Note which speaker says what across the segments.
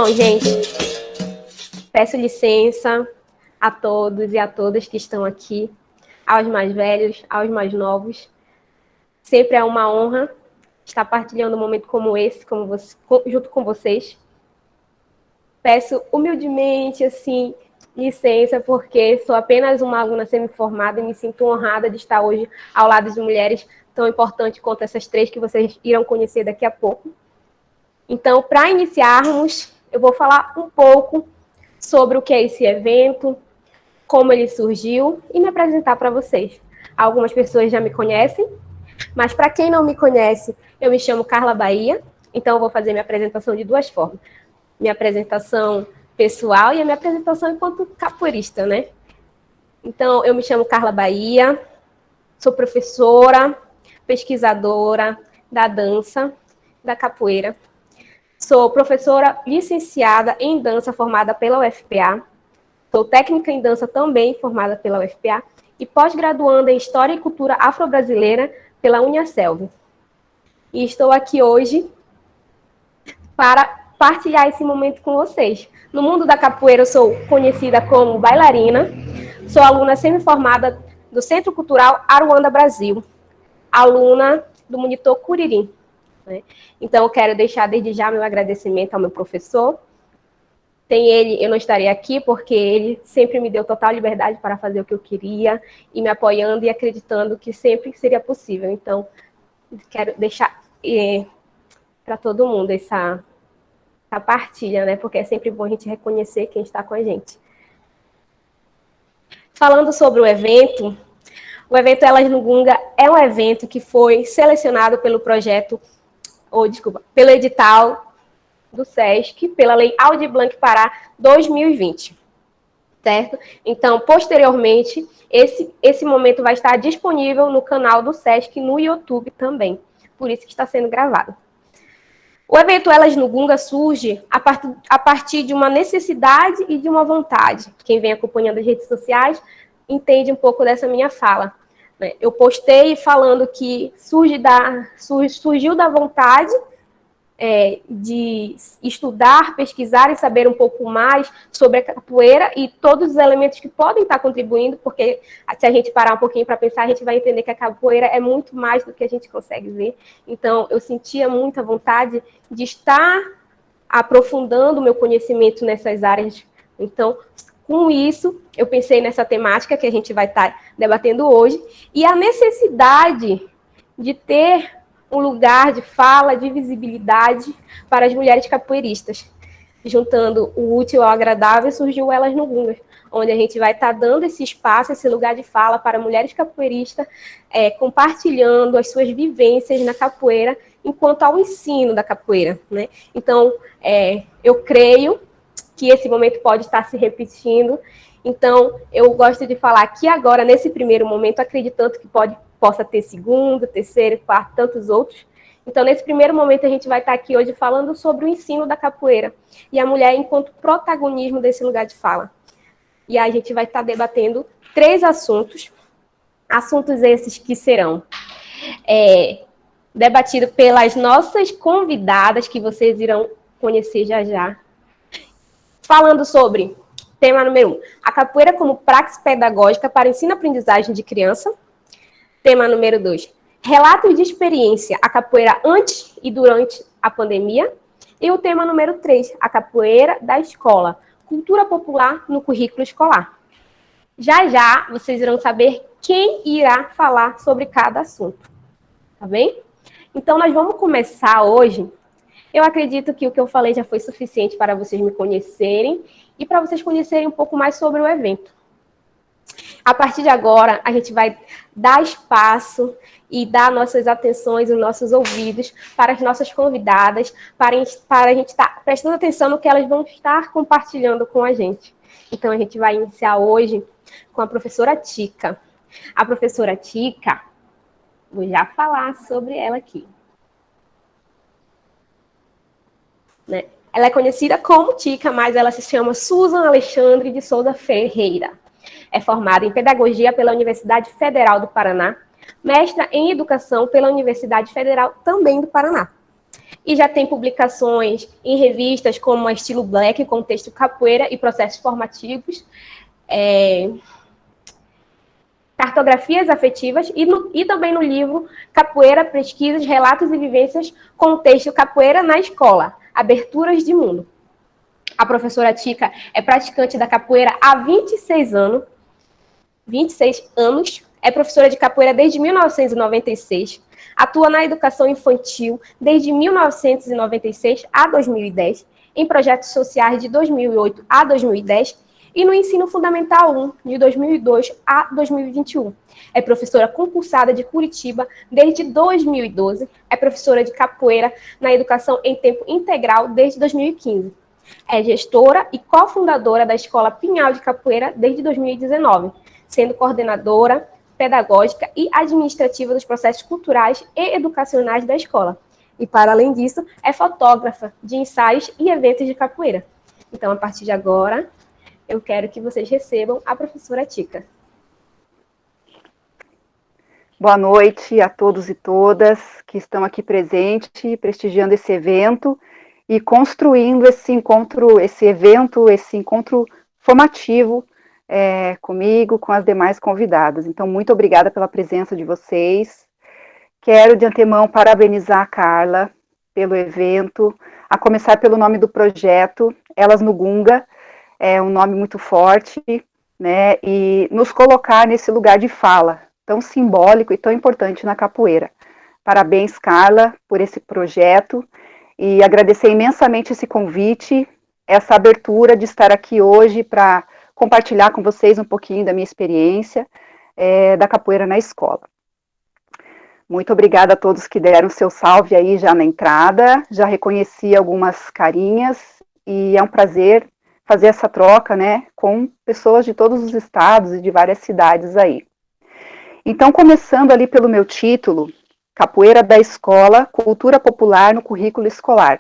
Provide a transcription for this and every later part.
Speaker 1: Bom, gente, peço licença a todos e a todas que estão aqui, aos mais velhos, aos mais novos. Sempre é uma honra estar partilhando um momento como esse, junto com vocês. Peço humildemente, assim, licença, porque sou apenas uma aluna semi-formada e me sinto honrada de estar hoje ao lado de mulheres tão importantes quanto essas três que vocês irão conhecer daqui a pouco. Então, para iniciarmos, eu vou falar um pouco sobre o que é esse evento, como ele surgiu e me apresentar para vocês. Algumas pessoas já me conhecem, mas para quem não me conhece, eu me chamo Carla Bahia, então eu vou fazer minha apresentação de duas formas. Minha apresentação pessoal e a minha apresentação enquanto capoeirista, né? Então, eu me chamo Carla Bahia, sou professora, pesquisadora da dança, da capoeira. Sou professora licenciada em dança formada pela UFPA. Sou técnica em dança também formada pela UFPA e pós-graduanda em História e Cultura Afro-Brasileira pela Uniaselv. E estou aqui hoje para partilhar esse momento com vocês. No mundo da capoeira, eu sou conhecida como bailarina, sou aluna semi-formada do Centro Cultural Aruanda Brasil, aluna do Monitor Curirim. Né? Então, eu quero deixar desde já meu agradecimento ao meu professor. Sem ele, eu não estaria aqui, porque ele sempre me deu total liberdade para fazer o que eu queria, e me apoiando e acreditando que sempre seria possível. Então, quero deixar para todo mundo essa partilha, né? Porque é sempre bom a gente reconhecer quem está com a gente. Falando sobre o evento Elas no Gunga é um evento que foi selecionado pelo pelo edital do SESC, pela Lei Aldir Blanc Pará 2020, certo? Então, posteriormente, esse momento vai estar disponível no canal do SESC no YouTube também, por isso que está sendo gravado. O evento Elas no Gunga surge a partir de uma necessidade e de uma vontade. Quem vem acompanhando as redes sociais entende um pouco dessa minha fala. Eu postei falando que surgiu da vontade de estudar, pesquisar e saber um pouco mais sobre a capoeira e todos os elementos que podem estar contribuindo, porque se a gente parar um pouquinho para pensar, a gente vai entender que a capoeira é muito mais do que a gente consegue ver. Então, eu sentia muita vontade de estar aprofundando o meu conhecimento nessas áreas. Então, com isso, eu pensei nessa temática que a gente vai estar debatendo hoje e a necessidade de ter um lugar de fala, de visibilidade para as mulheres capoeiristas. Juntando o útil ao agradável, surgiu Elas no Gunga, onde a gente vai estar dando esse espaço, esse lugar de fala para mulheres capoeiristas, compartilhando as suas vivências na capoeira, enquanto ao ensino da capoeira. Né? Então, eu creio que esse momento pode estar se repetindo. Então, eu gosto de falar que agora, nesse primeiro momento, acreditando que possa ter segundo, terceiro, quarto, tantos outros. Então, nesse primeiro momento, a gente vai estar aqui hoje falando sobre o ensino da capoeira e a mulher enquanto protagonismo desse lugar de fala. E aí a gente vai estar debatendo 3 assuntos esses que serão debatidos pelas nossas convidadas, que vocês irão conhecer já já. Falando sobre, tema número 1, a capoeira como praxis pedagógica para ensino-aprendizagem de criança. Tema número 2, relatos de experiência, a capoeira antes e durante a pandemia. E o tema número 3, a capoeira da escola, cultura popular no currículo escolar. Já já vocês irão saber quem irá falar sobre cada assunto, tá bem? Então nós vamos começar hoje. Eu acredito que o que eu falei já foi suficiente para vocês me conhecerem e para vocês conhecerem um pouco mais sobre o evento. A partir de agora, a gente vai dar espaço e dar nossas atenções e nossos ouvidos para as nossas convidadas, para a gente estar prestando atenção no que elas vão estar compartilhando com a gente. Então, a gente vai iniciar hoje com a professora Tica. A professora Tica, vou já falar sobre ela aqui. Né? Ela é conhecida como Tica, mas ela se chama Susan Alexandre de Souza Ferreira. É formada em Pedagogia pela Universidade Federal do Paraná, mestra em Educação pela Universidade Federal também do Paraná. E já tem publicações em revistas como a Estilo Black, Contexto Capoeira e Processos Formativos, Cartografias Afetivas e também no livro Capoeira, Pesquisas, Relatos e Vivências, Contexto Capoeira na Escola, Aberturas de Mundo. A professora Tica é praticante da capoeira há 26 anos, é professora de capoeira desde 1996, atua na educação infantil desde 1996 a 2010, em projetos sociais de 2008 a 2010 e no ensino fundamental 1, de 2002 a 2021. É professora concursada de Curitiba desde 2012, é professora de capoeira na educação em tempo integral desde 2015. É gestora e cofundadora da Escola Pinhal de Capoeira desde 2019, sendo coordenadora pedagógica e administrativa dos processos culturais e educacionais da escola. E, para além disso, é fotógrafa de ensaios e eventos de capoeira. Então, a partir de agora, eu quero que vocês recebam a professora Tica.
Speaker 2: Boa noite a todos e todas que estão aqui presentes, prestigiando esse evento e construindo esse encontro, esse encontro formativo comigo, com as demais convidadas. Então, muito obrigada pela presença de vocês. Quero, de antemão, parabenizar a Carla pelo evento, a começar pelo nome do projeto, Elas no Gunga, é um nome muito forte, né, e nos colocar nesse lugar de fala, tão simbólico e tão importante na capoeira. Parabéns, Carla, por esse projeto, e agradecer imensamente esse convite, essa abertura de estar aqui hoje para compartilhar com vocês um pouquinho da minha experiência da capoeira na escola. Muito obrigada a todos que deram seu salve aí já na entrada, já reconheci algumas carinhas, e é um prazer fazer essa troca, né, com pessoas de todos os estados e de várias cidades aí. Então, começando ali pelo meu título, Capoeira da Escola, Cultura Popular no Currículo Escolar.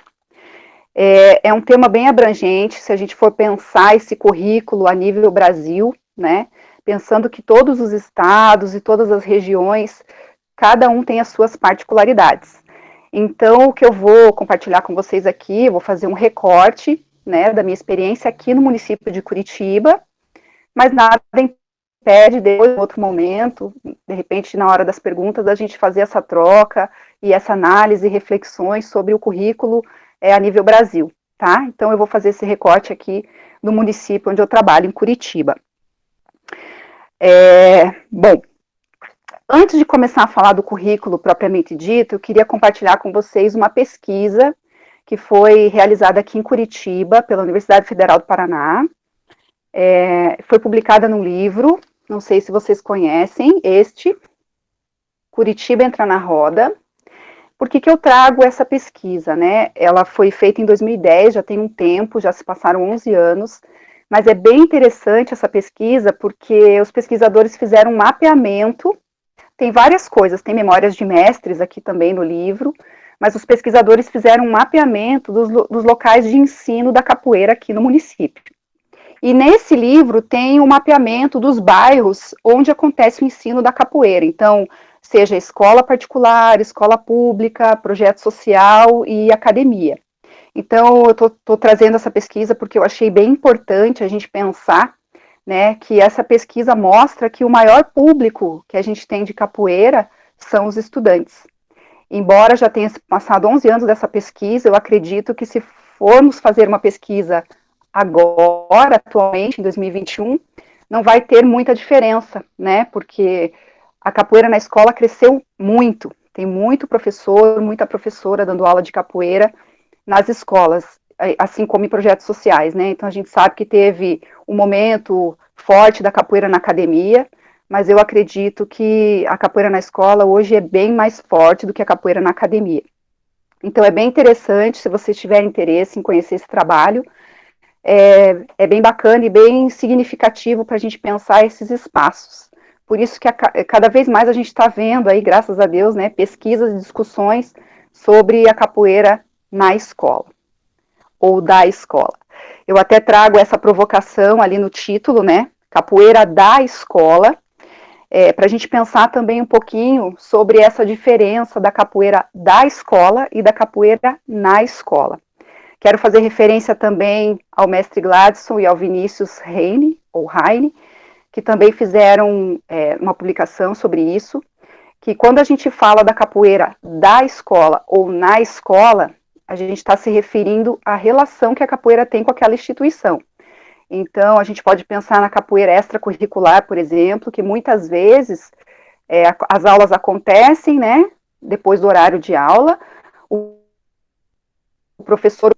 Speaker 2: É um tema bem abrangente, se a gente for pensar esse currículo a nível Brasil, né, pensando que todos os estados e todas as regiões, cada um tem as suas particularidades. Então, o que eu vou compartilhar com vocês aqui, eu vou fazer um recorte, né, da minha experiência aqui no município de Curitiba, mas nada impede, depois, em outro momento, de repente, na hora das perguntas, a gente fazer essa troca e essa análise e reflexões sobre o currículo a nível Brasil, tá? Então, eu vou fazer esse recorte aqui no município onde eu trabalho, em Curitiba. Bom, antes de começar a falar do currículo propriamente dito, eu queria compartilhar com vocês uma pesquisa que foi realizada aqui em Curitiba, pela Universidade Federal do Paraná. Foi publicada num livro, não sei se vocês conhecem, Curitiba Entra na Roda. Por que eu trago essa pesquisa, né? Ela foi feita em 2010, já tem um tempo, já se passaram 11 anos, mas é bem interessante essa pesquisa, porque os pesquisadores fizeram um mapeamento, tem várias coisas, tem memórias de mestres aqui também no livro, mas os pesquisadores fizeram um mapeamento dos locais de ensino da capoeira aqui no município. E nesse livro tem um mapeamento dos bairros onde acontece o ensino da capoeira, então, seja escola particular, escola pública, projeto social e academia. Então, eu estou trazendo essa pesquisa porque eu achei bem importante a gente pensar, né, que essa pesquisa mostra que o maior público que a gente tem de capoeira são os estudantes. Embora já tenha passado 11 anos dessa pesquisa, eu acredito que se formos fazer uma pesquisa agora, atualmente, em 2021, não vai ter muita diferença, né, porque a capoeira na escola cresceu muito, tem muito professor, muita professora dando aula de capoeira nas escolas, assim como em projetos sociais, né, então a gente sabe que teve um momento forte da capoeira na academia, mas eu acredito que a capoeira na escola hoje é bem mais forte do que a capoeira na academia. Então é bem interessante, se vocês tiverem interesse em conhecer esse trabalho, é bem bacana e bem significativo para a gente pensar esses espaços. Por isso que cada vez mais a gente está vendo aí, graças a Deus, né, pesquisas e discussões sobre a capoeira na escola, ou da escola. Eu até trago essa provocação ali no título, né, Capoeira da Escola. para a gente pensar também um pouquinho sobre essa diferença da capoeira da escola e da capoeira na escola. Quero fazer referência também ao mestre Gladson e ao Vinícius Heine, ou Heine, que também fizeram uma publicação sobre isso, que quando a gente fala da capoeira da escola ou na escola, a gente está se referindo à relação que a capoeira tem com aquela instituição. Então, a gente pode pensar na capoeira extracurricular, por exemplo, que muitas vezes as aulas acontecem, né, depois do horário de aula, o professor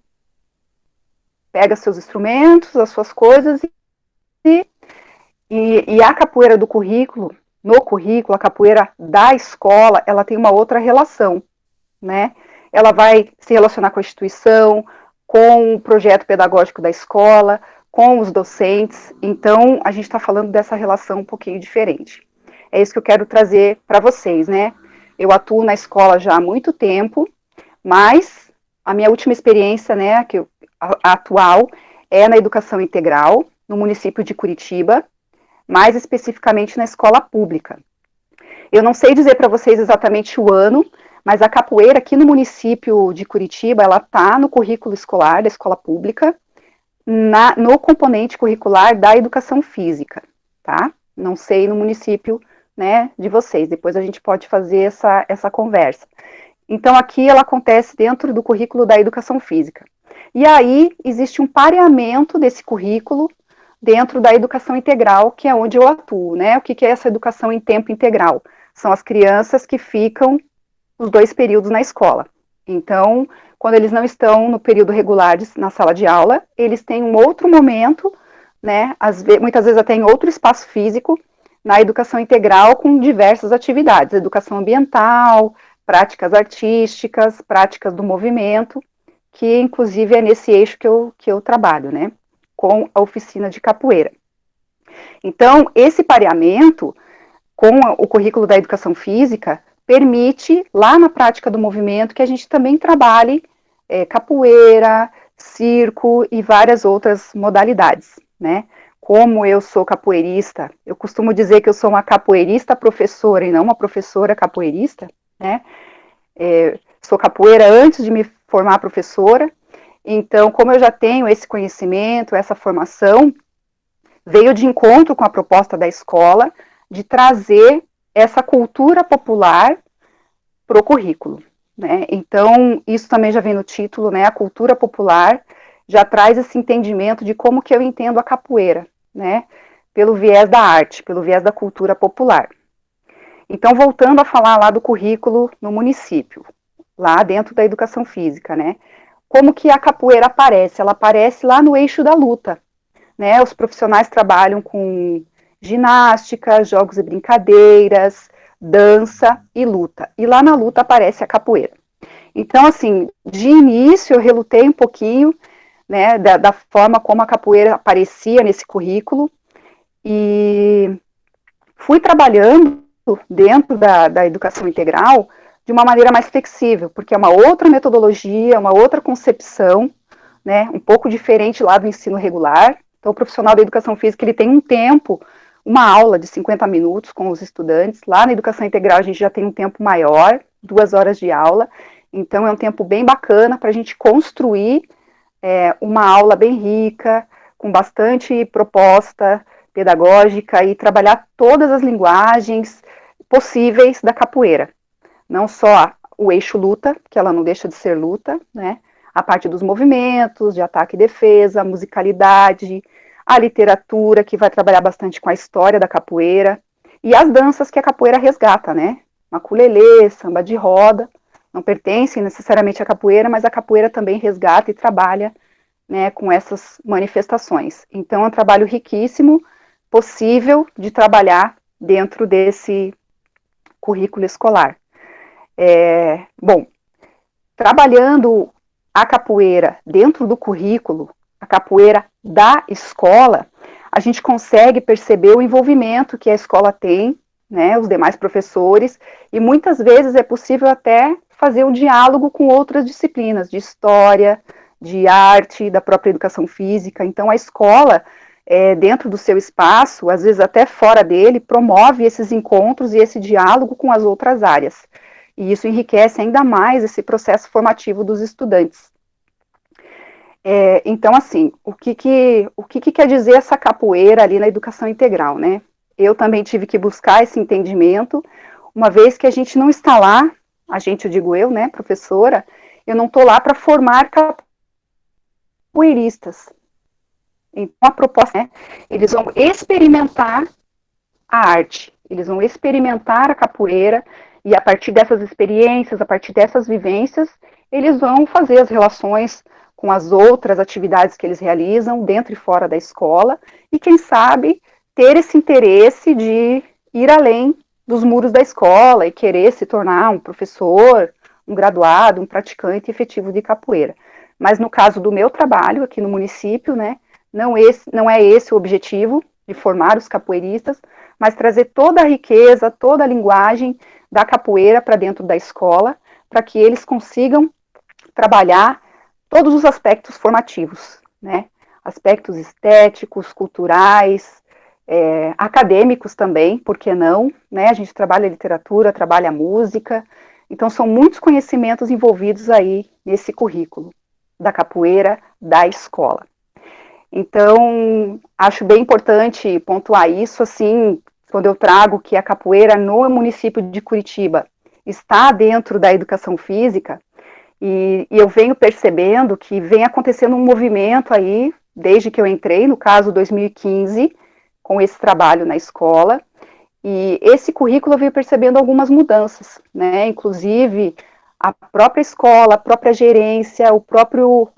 Speaker 2: pega seus instrumentos, as suas coisas, e a capoeira do currículo, no currículo, a capoeira da escola, ela tem uma outra relação, né? Ela vai se relacionar com a instituição, com o projeto pedagógico da escola, com os docentes. Então, a gente está falando dessa relação um pouquinho diferente. É isso que eu quero trazer para vocês, né? Eu atuo na escola já há muito tempo, mas a minha última experiência, né, a atual, é na educação integral, no município de Curitiba, mais especificamente na escola pública. Eu não sei dizer para vocês exatamente o ano, mas a capoeira aqui no município de Curitiba, ela está no currículo escolar da escola pública, no componente curricular da educação física, tá? Não sei no município, né, de vocês, depois a gente pode fazer essa conversa. Então, aqui ela acontece dentro do currículo da educação física. E aí, existe um pareamento desse currículo dentro da educação integral, que é onde eu atuo, né? O que é essa educação em tempo integral? São as crianças que ficam os 2 períodos na escola. Então, quando eles não estão no período regular na sala de aula, eles têm um outro momento, né? Muitas vezes até em outro espaço físico, na educação integral, com diversas atividades, educação ambiental, práticas artísticas, práticas do movimento, que inclusive é nesse eixo que eu trabalho, né? Com a oficina de capoeira. Então, esse pareamento com o currículo da educação física permite, lá na prática do movimento, que a gente também trabalhe capoeira, circo e várias outras modalidades, né? Como eu sou capoeirista, eu costumo dizer que eu sou uma capoeirista professora e não uma professora capoeirista, né? Sou capoeira antes de me formar professora, então, como eu já tenho esse conhecimento, essa formação, veio de encontro com a proposta da escola de trazer essa cultura popular para o currículo, né? Então, isso também já vem no título, né? A cultura popular já traz esse entendimento de como que eu entendo a capoeira, né? Pelo viés da arte, pelo viés da cultura popular. Então, voltando a falar lá do currículo no município, lá dentro da educação física, né? Como que a capoeira aparece? Ela aparece lá no eixo da luta, né? Os profissionais trabalham com ginástica, jogos e brincadeiras, dança e luta. E lá na luta aparece a capoeira. Então, assim, de início eu relutei um pouquinho, né, da forma como a capoeira aparecia nesse currículo e fui trabalhando dentro da educação integral de uma maneira mais flexível, porque é uma outra metodologia, uma outra concepção, né, um pouco diferente lá do ensino regular. Então, o profissional da educação física, ele tem um tempo, uma aula de 50 minutos com os estudantes. Lá na educação integral, a gente já tem um tempo maior, 2 horas de aula. Então, é um tempo bem bacana para a gente construir uma aula bem rica, com bastante proposta pedagógica e trabalhar todas as linguagens possíveis da capoeira. Não só o eixo luta, que ela não deixa de ser luta, né? A parte dos movimentos, de ataque e defesa, a musicalidade, a literatura, que vai trabalhar bastante com a história da capoeira, e as danças que a capoeira resgata, né? Maculelê, samba de roda, não pertencem necessariamente à capoeira, mas a capoeira também resgata e trabalha, né, com essas manifestações. Então, é um trabalho riquíssimo, possível de trabalhar dentro desse currículo escolar. Bom, trabalhando a capoeira dentro do currículo, a capoeira da escola, a gente consegue perceber o envolvimento que a escola tem, né, os demais professores, e muitas vezes é possível até fazer um diálogo com outras disciplinas, de história, de arte, da própria educação física. Então, a escola, dentro do seu espaço, às vezes até fora dele, promove esses encontros e esse diálogo com as outras áreas. E isso enriquece ainda mais esse processo formativo dos estudantes. Então, assim, o que quer dizer essa capoeira ali na educação integral, né? Eu também tive que buscar esse entendimento, uma vez que a gente não está lá, a gente, eu digo eu, né, professora, eu não estou lá para formar capoeiristas. Então, a proposta é, eles vão experimentar a arte, eles vão experimentar a capoeira, e a partir dessas experiências, a partir dessas vivências, eles vão fazer as relações com as outras atividades que eles realizam dentro e fora da escola, e quem sabe ter esse interesse de ir além dos muros da escola e querer se tornar um professor, um graduado, um praticante efetivo de capoeira. Mas no caso do meu trabalho aqui no município, né, não é esse o objetivo de formar os capoeiristas, mas trazer toda a riqueza, toda a linguagem da capoeira para dentro da escola, para que eles consigam trabalhar todos os aspectos formativos, né? Aspectos estéticos, culturais, acadêmicos também, por que não? Né? A gente trabalha literatura, trabalha música, então são muitos conhecimentos envolvidos aí nesse currículo da capoeira da escola. Então, acho bem importante pontuar isso, assim, quando eu trago que a capoeira no município de Curitiba está dentro da educação física, e eu venho percebendo que vem acontecendo um movimento aí, desde que eu entrei, no caso 2015, com esse trabalho na escola, e esse currículo eu venho percebendo algumas mudanças, né, inclusive a própria escola, a própria gerência, o próprio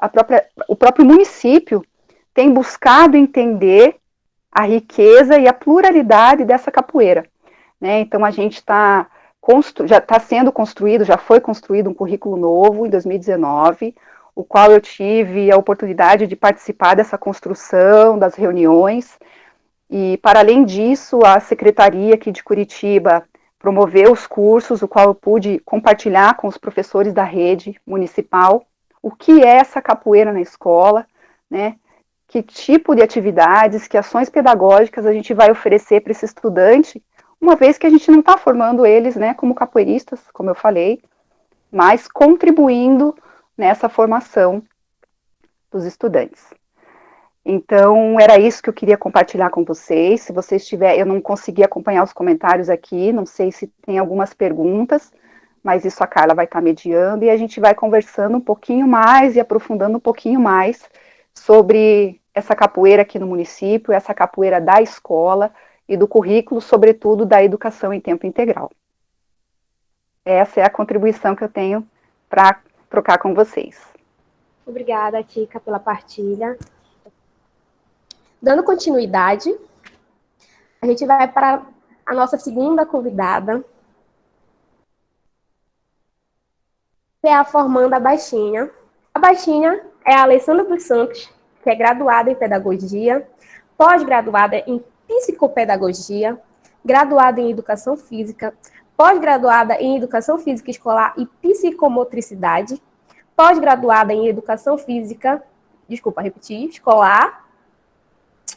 Speaker 2: município tem buscado entender a riqueza e a pluralidade dessa capoeira, né? Então a gente já está sendo construído, já foi construído um currículo novo em 2019, o qual eu tive a oportunidade de participar dessa construção, das reuniões, e para além disso, a secretaria aqui de Curitiba promoveu os cursos, o qual eu pude compartilhar com os professores da rede municipal, o que é essa capoeira na escola, né? Que tipo de atividades, que ações pedagógicas a gente vai oferecer para esse estudante, uma vez que a gente não está formando eles, né, como capoeiristas, como eu falei, mas contribuindo nessa formação dos estudantes. Então, era isso que eu queria compartilhar com vocês. Se vocês tiverem, eu não consegui acompanhar os comentários aqui, não sei se tem algumas perguntas, mas isso a Carla vai estar mediando e a gente vai conversando um pouquinho mais e aprofundando um pouquinho mais sobre essa capoeira aqui no município, essa capoeira da escola e do currículo, sobretudo da educação em tempo integral. Essa é a contribuição que eu tenho para trocar com vocês.
Speaker 1: Obrigada, Kika, pela partilha. Dando continuidade, a gente vai para a nossa segunda convidada, que é a formanda Baixinha. A Baixinha é a Alessandra dos Santos, que é graduada em Pedagogia, pós-graduada em Psicopedagogia, graduada em Educação Física, pós-graduada em Educação Física Escolar e Psicomotricidade, pós-graduada em Educação Física, escolar,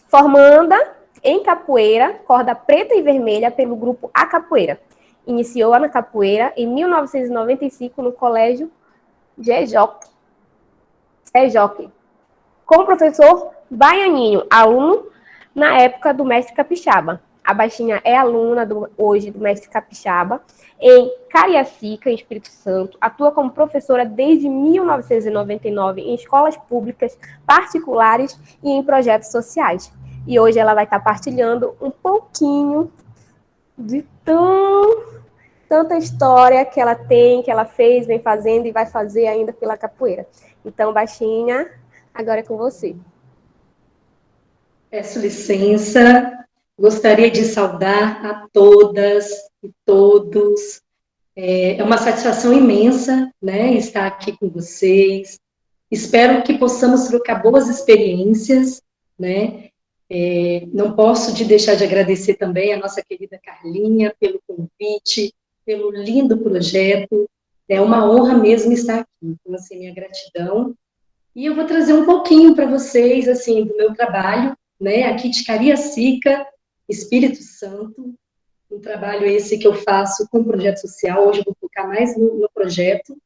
Speaker 1: formanda em capoeira, corda preta e vermelha pelo grupo A Capoeira. Iniciou na capoeira em 1995 no Colégio Sejoque, com o professor Baianinho, aluno na época do mestre Capixaba. A Baixinha é aluna hoje do mestre Capixaba em Cariacica, em Espírito Santo. Atua como professora desde 1999 em escolas públicas, particulares e em projetos sociais. E hoje ela vai estar partilhando um pouquinho de tanta história que ela tem, que ela fez, vem fazendo e vai fazer ainda pela capoeira. Então, Baixinha, agora é com você.
Speaker 3: Peço licença, gostaria de saudar a todas e todos. É uma satisfação imensa, né, estar aqui com vocês. Espero que possamos trocar boas experiências, né? Não posso deixar de agradecer também a nossa querida Carlinha pelo convite, pelo lindo projeto. É uma honra mesmo estar aqui. Então, assim, minha gratidão. E eu vou trazer um pouquinho para vocês, assim, do meu trabalho, né, aqui de Cariacica, Espírito Santo, um trabalho esse que eu faço com o projeto social. Hoje eu vou focar mais no projeto,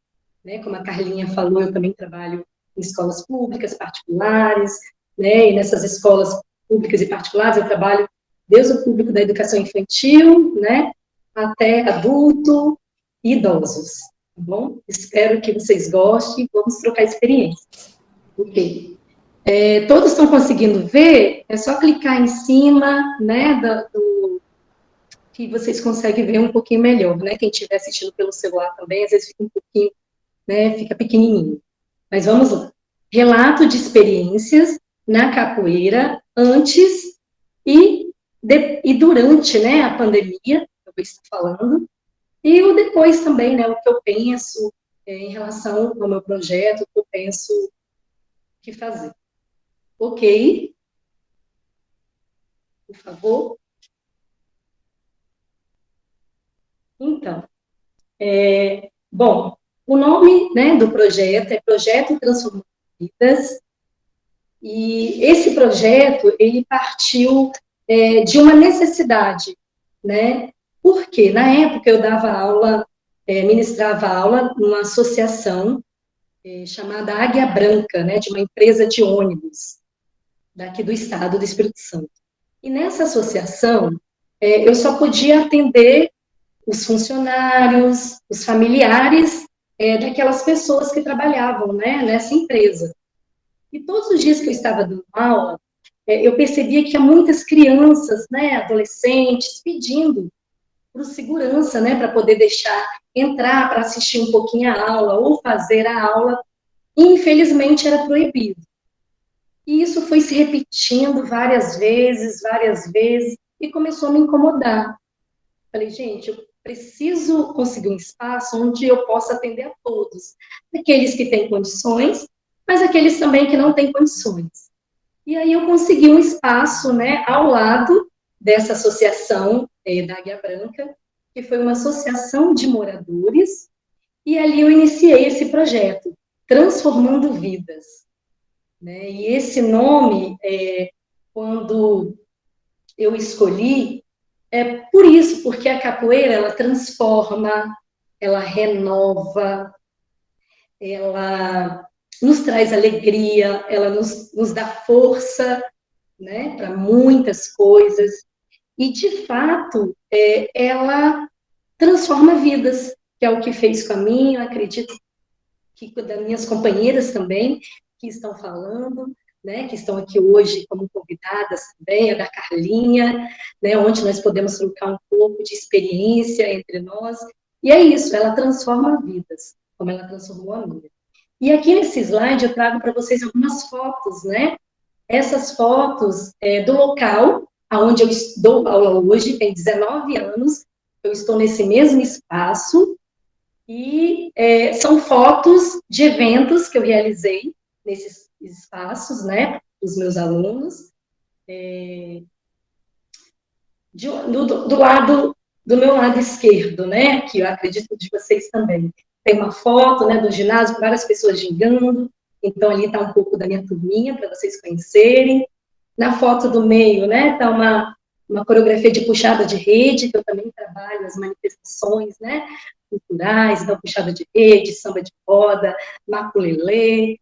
Speaker 3: né, como a Carlinha falou, eu também trabalho em escolas públicas, particulares, né, e nessas escolas públicas e particulares eu trabalho desde o público da educação infantil, né, até adulto e idosos, tá bom? Espero que vocês gostem, vamos trocar experiências. Ok. Todos estão conseguindo ver? É só clicar em cima, né, que vocês conseguem ver um pouquinho melhor, né? Quem estiver assistindo pelo celular também, às vezes fica um pouquinho, né, fica pequenininho. Mas vamos lá. Relato de experiências na capoeira antes e durante, né, a pandemia, que eu estou falando, e o depois também, né, o que eu penso em relação ao meu projeto, o que eu penso que fazer. Ok? Por favor. Então, bom, o nome, né, do projeto é Projeto Transformando Vidas, e esse projeto, ele partiu de uma necessidade, né? Porque, na época, eu dava aula, ministrava aula numa associação chamada Águia Branca, né, de uma empresa de ônibus, daqui do estado do Espírito Santo. E nessa associação, eu só podia atender os funcionários, os familiares daquelas pessoas que trabalhavam, né, nessa empresa. E todos os dias que eu estava dando aula, eu percebia que há muitas crianças, né, adolescentes, pedindo por segurança, né, para poder deixar entrar para assistir um pouquinho a aula ou fazer a aula. Infelizmente, era proibido. E isso foi se repetindo várias vezes, e começou a me incomodar. Falei, gente, eu preciso conseguir um espaço onde eu possa atender a todos. Aqueles que têm condições, mas aqueles também que não têm condições. E aí eu consegui um espaço, né, ao lado dessa associação da Águia Branca, que foi uma associação de moradores, e ali eu iniciei esse projeto, Transformando Vidas. Né? E esse nome, quando eu escolhi, é por isso, porque a capoeira, ela transforma, ela renova, ela nos traz alegria, ela nos dá força, né, para muitas coisas, e, de fato, ela transforma vidas, que é o que fez com a minha, acredito que das minhas companheiras também, que estão falando, né, que estão aqui hoje como convidadas também, a da Carlinha, né, onde nós podemos trocar um pouco de experiência entre nós, e é isso, ela transforma vidas, como ela transformou a minha. E aqui nesse slide eu trago para vocês algumas fotos, né, essas fotos do local onde eu dou aula hoje, tem 19 anos, eu estou nesse mesmo espaço, e são fotos de eventos que eu realizei nesses espaços, né, dos meus alunos. Do lado, do meu lado esquerdo, né, que eu acredito de vocês também. Tem uma foto, né, do ginásio com várias pessoas gingando, então ali está um pouco da minha turminha, para vocês conhecerem. Na foto do meio, né, está uma coreografia de puxada de rede, que eu também trabalho as manifestações, né, culturais, da puxada de rede, samba de roda, maculelê.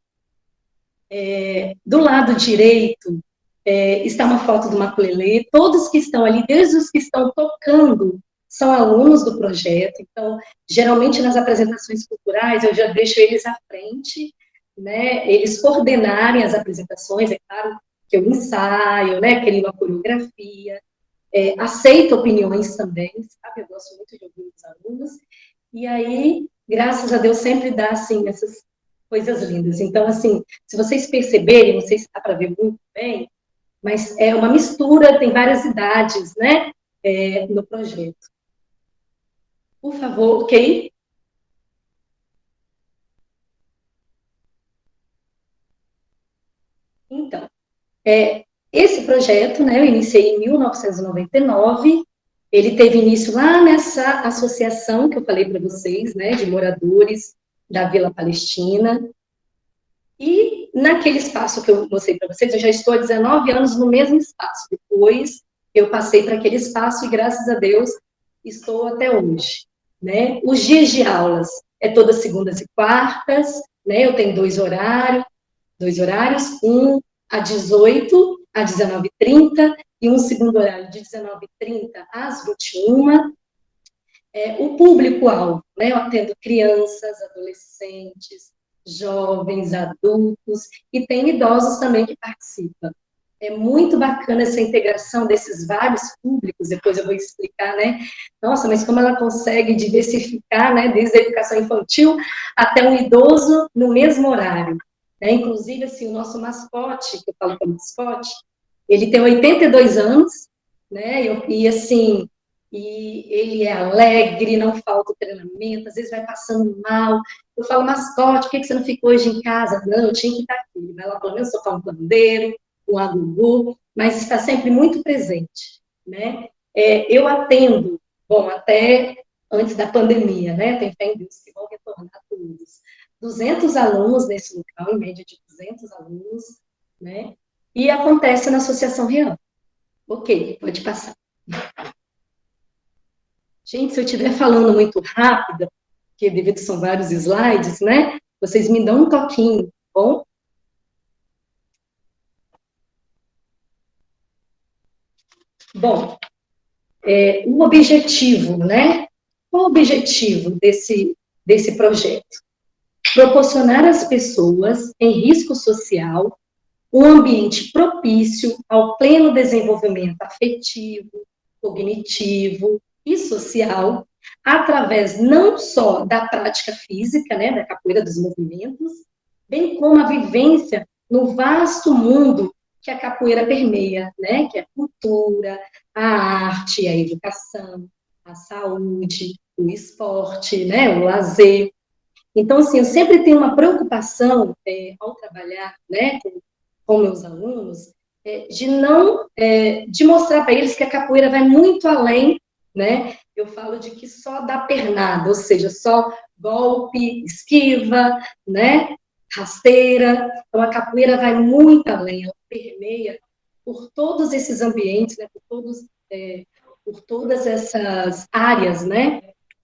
Speaker 3: Do lado direito está uma foto do maculelê, todos que estão ali, desde os que estão tocando, são alunos do projeto, então, geralmente nas apresentações culturais, eu já deixo eles à frente, né, eles coordenarem as apresentações, é claro que eu ensaio, né, crio uma coreografia, aceito opiniões também, sabe, eu gosto muito de ouvir os alunos, e aí, graças a Deus, sempre dá, assim, essas coisas lindas. Então, assim, se vocês perceberem, não sei se dá para ver muito bem, mas é uma mistura, tem várias idades, né, no projeto. Por favor, ok? Então, esse projeto, né, eu iniciei em 1999, ele teve início lá nessa associação que eu falei para vocês, né, de moradores da Vila Palestina, E naquele espaço que eu mostrei para vocês, eu já estou há 19 anos no mesmo espaço. Depois eu passei para aquele espaço e, graças a Deus, estou até hoje. Né? Os dias de aulas é todas segundas e quartas, né? Eu tenho dois horários, um às 18 às 19h30 e um segundo horário de 19h30 às 21h. O público-alvo, né? Eu atendo crianças, adolescentes, jovens, adultos, e tem idosos também que participam. É muito bacana essa integração desses vários públicos, depois eu vou explicar, né? Nossa, mas como ela consegue diversificar, né? Desde a educação infantil até um idoso no mesmo horário. Né? Inclusive, assim, o nosso mascote, que eu falo que é mascote, ele tem 82 anos, né? E assim, e ele é alegre, não falta o treinamento, às vezes vai passando mal. Eu falo, mascote, por que você não ficou hoje em casa? Não, eu tinha que estar aqui. Ele vai lá, pelo menos, tocar um pandeiro, um agugu, mas está sempre muito presente, né? Eu atendo, bom, até antes da pandemia, né? Tem fé em Deus que vão retornar todos. 200 alunos nesse local, em média de 200 alunos, né? E acontece na Associação Real. Ok, pode passar. Gente, se eu estiver falando muito rápido, porque devido são vários slides, né? Vocês me dão um toquinho, tá bom? Bom, o objetivo, né? Qual o objetivo desse projeto? Proporcionar às pessoas em risco social um ambiente propício ao pleno desenvolvimento afetivo, cognitivo e social, através não só da prática física, né, da capoeira dos movimentos, bem como a vivência no vasto mundo que a capoeira permeia, né, que é a cultura, a arte, a educação, a saúde, o esporte, né, o lazer. Então, assim, eu sempre tenho uma preocupação ao trabalhar, né, com meus alunos, de não, de mostrar para eles que a capoeira vai muito além, né? Eu falo de que só dá pernada, ou seja, só golpe, esquiva, né? Rasteira. Então, a capoeira vai muito além, ela permeia por todos esses ambientes, né? Por todas essas áreas, né?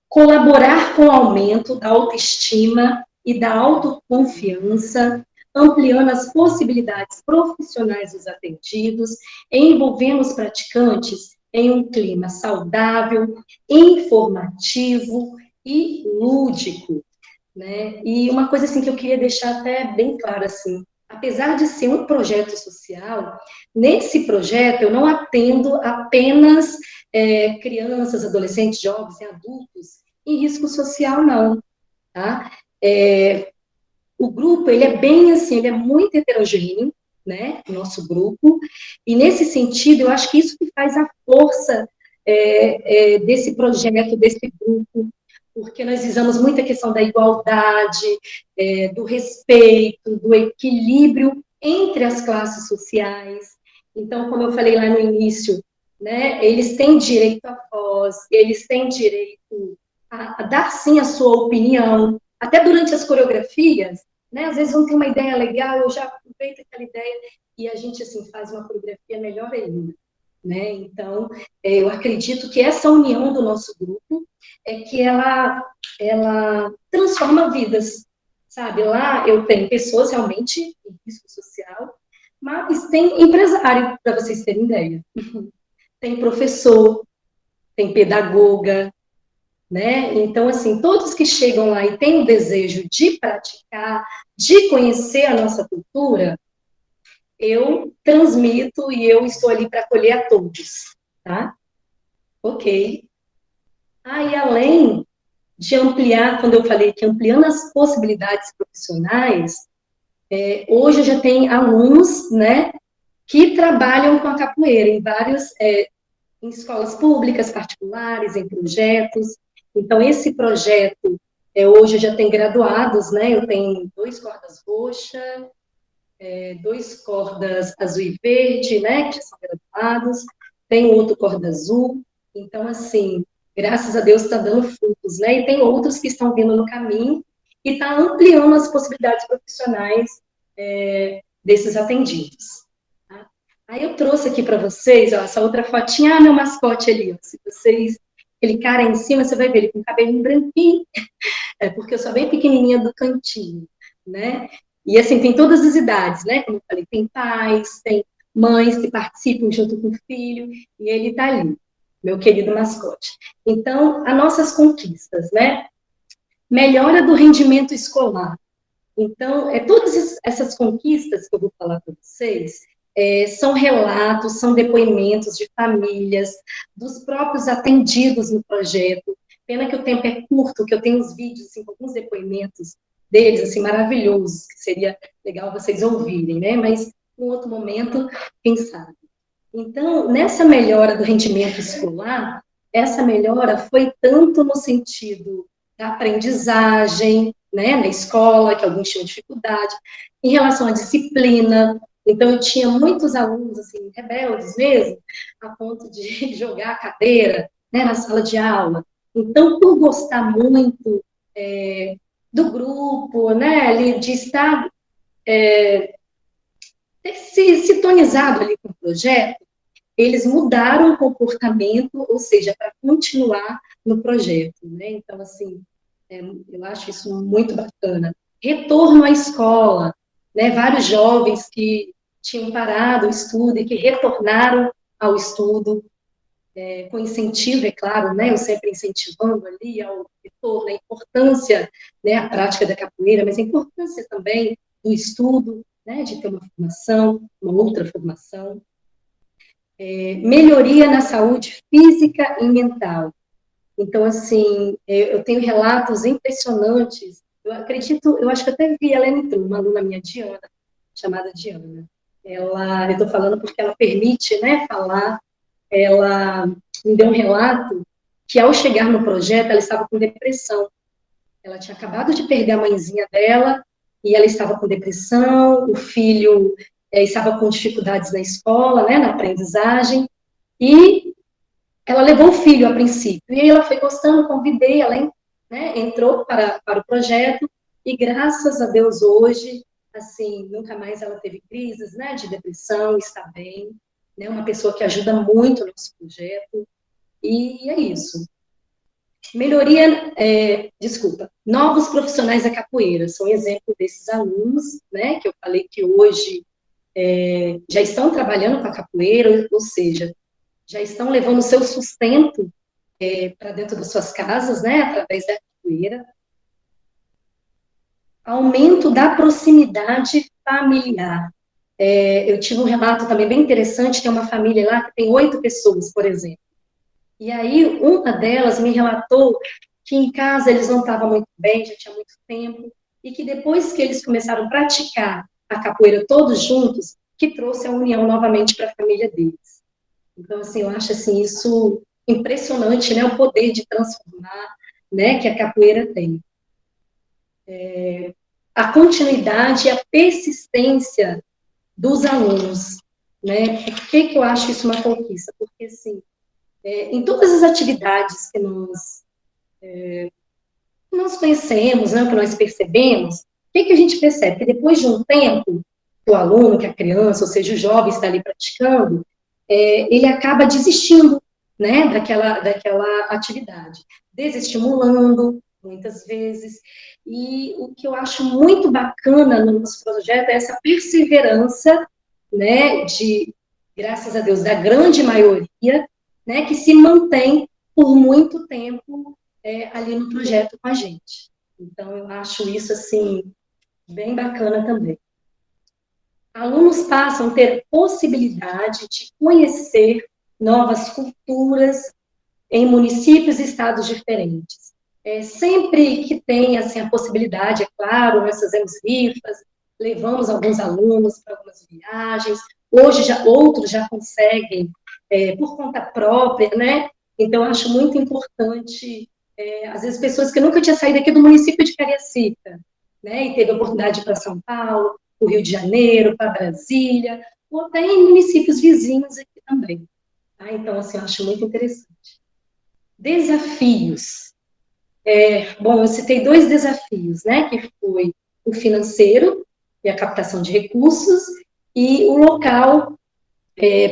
Speaker 3: Colaborar com o aumento da autoestima e da autoconfiança, ampliando as possibilidades profissionais dos atendidos, envolvendo os praticantes em um clima saudável, informativo e lúdico, né? E uma coisa assim que eu queria deixar até bem claro assim, apesar de ser um projeto social, nesse projeto eu não atendo apenas crianças, adolescentes, jovens e adultos em risco social, não, tá? O grupo, ele é bem assim, ele é muito heterogêneo, né, o nosso grupo, e nesse sentido, eu acho que isso que faz a força desse projeto, desse grupo, porque nós visamos muito a questão da igualdade, do respeito, do equilíbrio entre as classes sociais. Então, como eu falei lá no início, né, eles têm direito à voz, eles têm direito a dar, sim, a sua opinião, até durante as coreografias, né, às vezes vão ter uma ideia legal, eu já aproveito aquela ideia e a gente, assim, faz uma coreografia melhor ainda. Né? Então, eu acredito que essa união do nosso grupo é que ela transforma vidas, sabe? Lá eu tenho pessoas realmente em risco social, mas tem empresário, para vocês terem ideia. Tem professor, tem pedagoga, né? Então, assim, todos que chegam lá e têm o desejo de praticar, de conhecer a nossa cultura, eu transmito e eu estou ali para acolher a todos, tá? Ok. E além de ampliar, quando eu falei que ampliando as possibilidades profissionais, hoje eu já tenho alunos, né, que trabalham com a capoeira em em escolas públicas, particulares, em projetos. Então, esse projeto, hoje já tem graduados, né, eu tenho 2 cordas roxas, 2 cordas azul e verde, né, que já são graduados, tem outro corda azul. Então, assim, graças a Deus está dando frutos, né? E tem outros que estão vindo no caminho e está ampliando as possibilidades profissionais desses atendidos. Tá? Aí eu trouxe aqui para vocês, ó, essa outra fotinha, meu mascote ali, ó, se vocês clicarem em cima, você vai ver ele com o cabelinho branquinho, porque eu sou bem pequenininha do cantinho, né? E assim, tem todas as idades, né? Como eu falei, tem pais, tem mães que participam junto com o filho, e ele está ali, meu querido mascote. Então, as nossas conquistas, né? Melhora do rendimento escolar. Então, todas essas conquistas que eu vou falar para vocês são relatos, são depoimentos de famílias, dos próprios atendidos no projeto. Pena que o tempo é curto, que eu tenho uns vídeos, assim, com alguns depoimentos deles, assim, maravilhosos, que seria legal vocês ouvirem, né? Mas, em outro momento, quem sabe. Então, nessa melhora do rendimento escolar, essa melhora foi tanto no sentido da aprendizagem, né, na escola, que alguns tinham dificuldade, em relação à disciplina. Então, eu tinha muitos alunos, assim, rebeldes mesmo, a ponto de jogar a cadeira, né, na sala de aula. Então, por gostar muito do grupo, né, ali, de estar ter se sintonizado ali com o projeto, eles mudaram o comportamento, ou seja, para continuar no projeto, né? Então, assim, eu acho isso muito bacana. Retorno à escola, né? Vários jovens que tinham parado o estudo e que retornaram ao estudo, com incentivo, é claro, né? Eu sempre incentivando ali ao retorno, a importância, né? A prática da capoeira, mas a importância também do estudo, né? De ter uma formação, uma outra formação. Melhoria na saúde física e mental. Então, assim, eu tenho relatos impressionantes. Eu acredito, eu acho que até vi ela entrou, uma aluna minha, Diana, chamada Diana. Eu estou falando porque ela permite, né, falar. Ela me deu um relato que, ao chegar no projeto, ela estava com depressão. Ela tinha acabado de perder a mãezinha dela e ela estava com depressão, o filho estava com dificuldades na escola, né, na aprendizagem, e ela levou o filho a princípio, e aí ela foi gostando, convidei, ela entrou para o projeto, e graças a Deus hoje, assim, nunca mais ela teve crises, né, de depressão, está bem, né, uma pessoa que ajuda muito no nosso projeto, e é isso. Melhoria, novos profissionais da capoeira, são exemplo desses alunos, né, que eu falei que hoje já estão trabalhando com a capoeira, ou seja, já estão levando o seu sustento para dentro das suas casas, né, através da capoeira. Aumento da proximidade familiar. Eu tive um relato também bem interessante, tem uma família lá que tem 8 pessoas, por exemplo. E aí, uma delas me relatou que em casa eles não estavam muito bem, já tinha muito tempo, e que depois que eles começaram a praticar a capoeira todos juntos, que trouxe a união novamente para a família deles. Então, assim, eu acho assim, isso impressionante, né, o poder de transformar, né, que a capoeira tem. A continuidade e a persistência dos alunos, né, por que eu acho isso uma conquista? Porque, assim, em todas as atividades que nós conhecemos, né, que nós percebemos, o que a gente percebe? Que depois de um tempo, que o aluno, que a criança, ou seja, o jovem está ali praticando, ele acaba desistindo, né, daquela atividade, desestimulando, muitas vezes, e o que eu acho muito bacana no nosso projeto é essa perseverança, né, graças a Deus, da grande maioria, né, que se mantém por muito tempo ali no projeto com a gente. Então, eu acho isso, assim, bem bacana também. Alunos passam a ter possibilidade de conhecer novas culturas em municípios e estados diferentes. Sempre que tem, assim, a possibilidade, é claro, nós fazemos rifas, levamos alguns alunos para algumas viagens, hoje outros já conseguem por conta própria, né? Então, acho muito importante, às vezes, pessoas que nunca tinham saído aqui do município de Cariacica, né? E teve a oportunidade de ir para São Paulo, para o Rio de Janeiro, para Brasília, ou até em municípios vizinhos aqui também. Tá? Então, assim, eu acho muito interessante. Desafios. Bom, eu citei 2 desafios, né? Que foi o financeiro, e a captação de recursos, e o local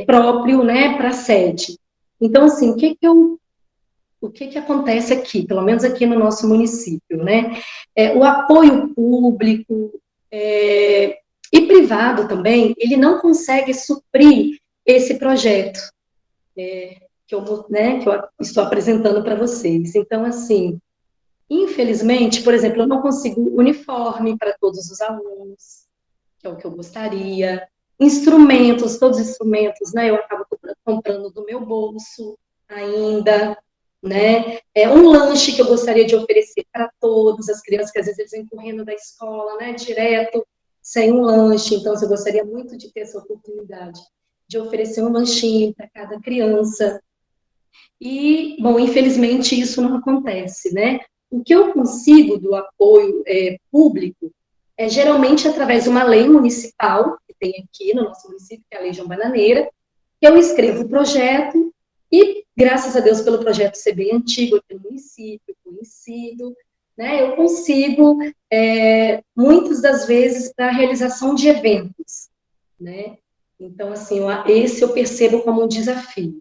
Speaker 3: próprio, né, para a sede. Então, assim, o que acontece aqui, pelo menos aqui no nosso município, né? O apoio público e privado também, ele não consegue suprir esse projeto que eu estou apresentando para vocês. Então, assim, infelizmente, por exemplo, eu não consigo uniforme para todos os alunos, que é o que eu gostaria. Instrumentos, todos os instrumentos, né, eu acabo comprando do meu bolso ainda, né? Um lanche que eu gostaria de oferecer para todas as crianças, que às vezes eles vêm correndo da escola, né, direto, sem um lanche. Então, eu gostaria muito de ter essa oportunidade de oferecer um lanchinho para cada criança. E, bom, infelizmente isso não acontece, né? O que eu consigo do apoio público é geralmente através de uma lei municipal, que tem aqui no nosso município, que é a Lei João Bananeira, que eu escrevo o projeto e, graças a Deus, pelo projeto ser bem antigo aqui no município, conhecido, né, eu consigo, muitas das vezes, para a realização de eventos, né? Então, assim, esse eu percebo como um desafio.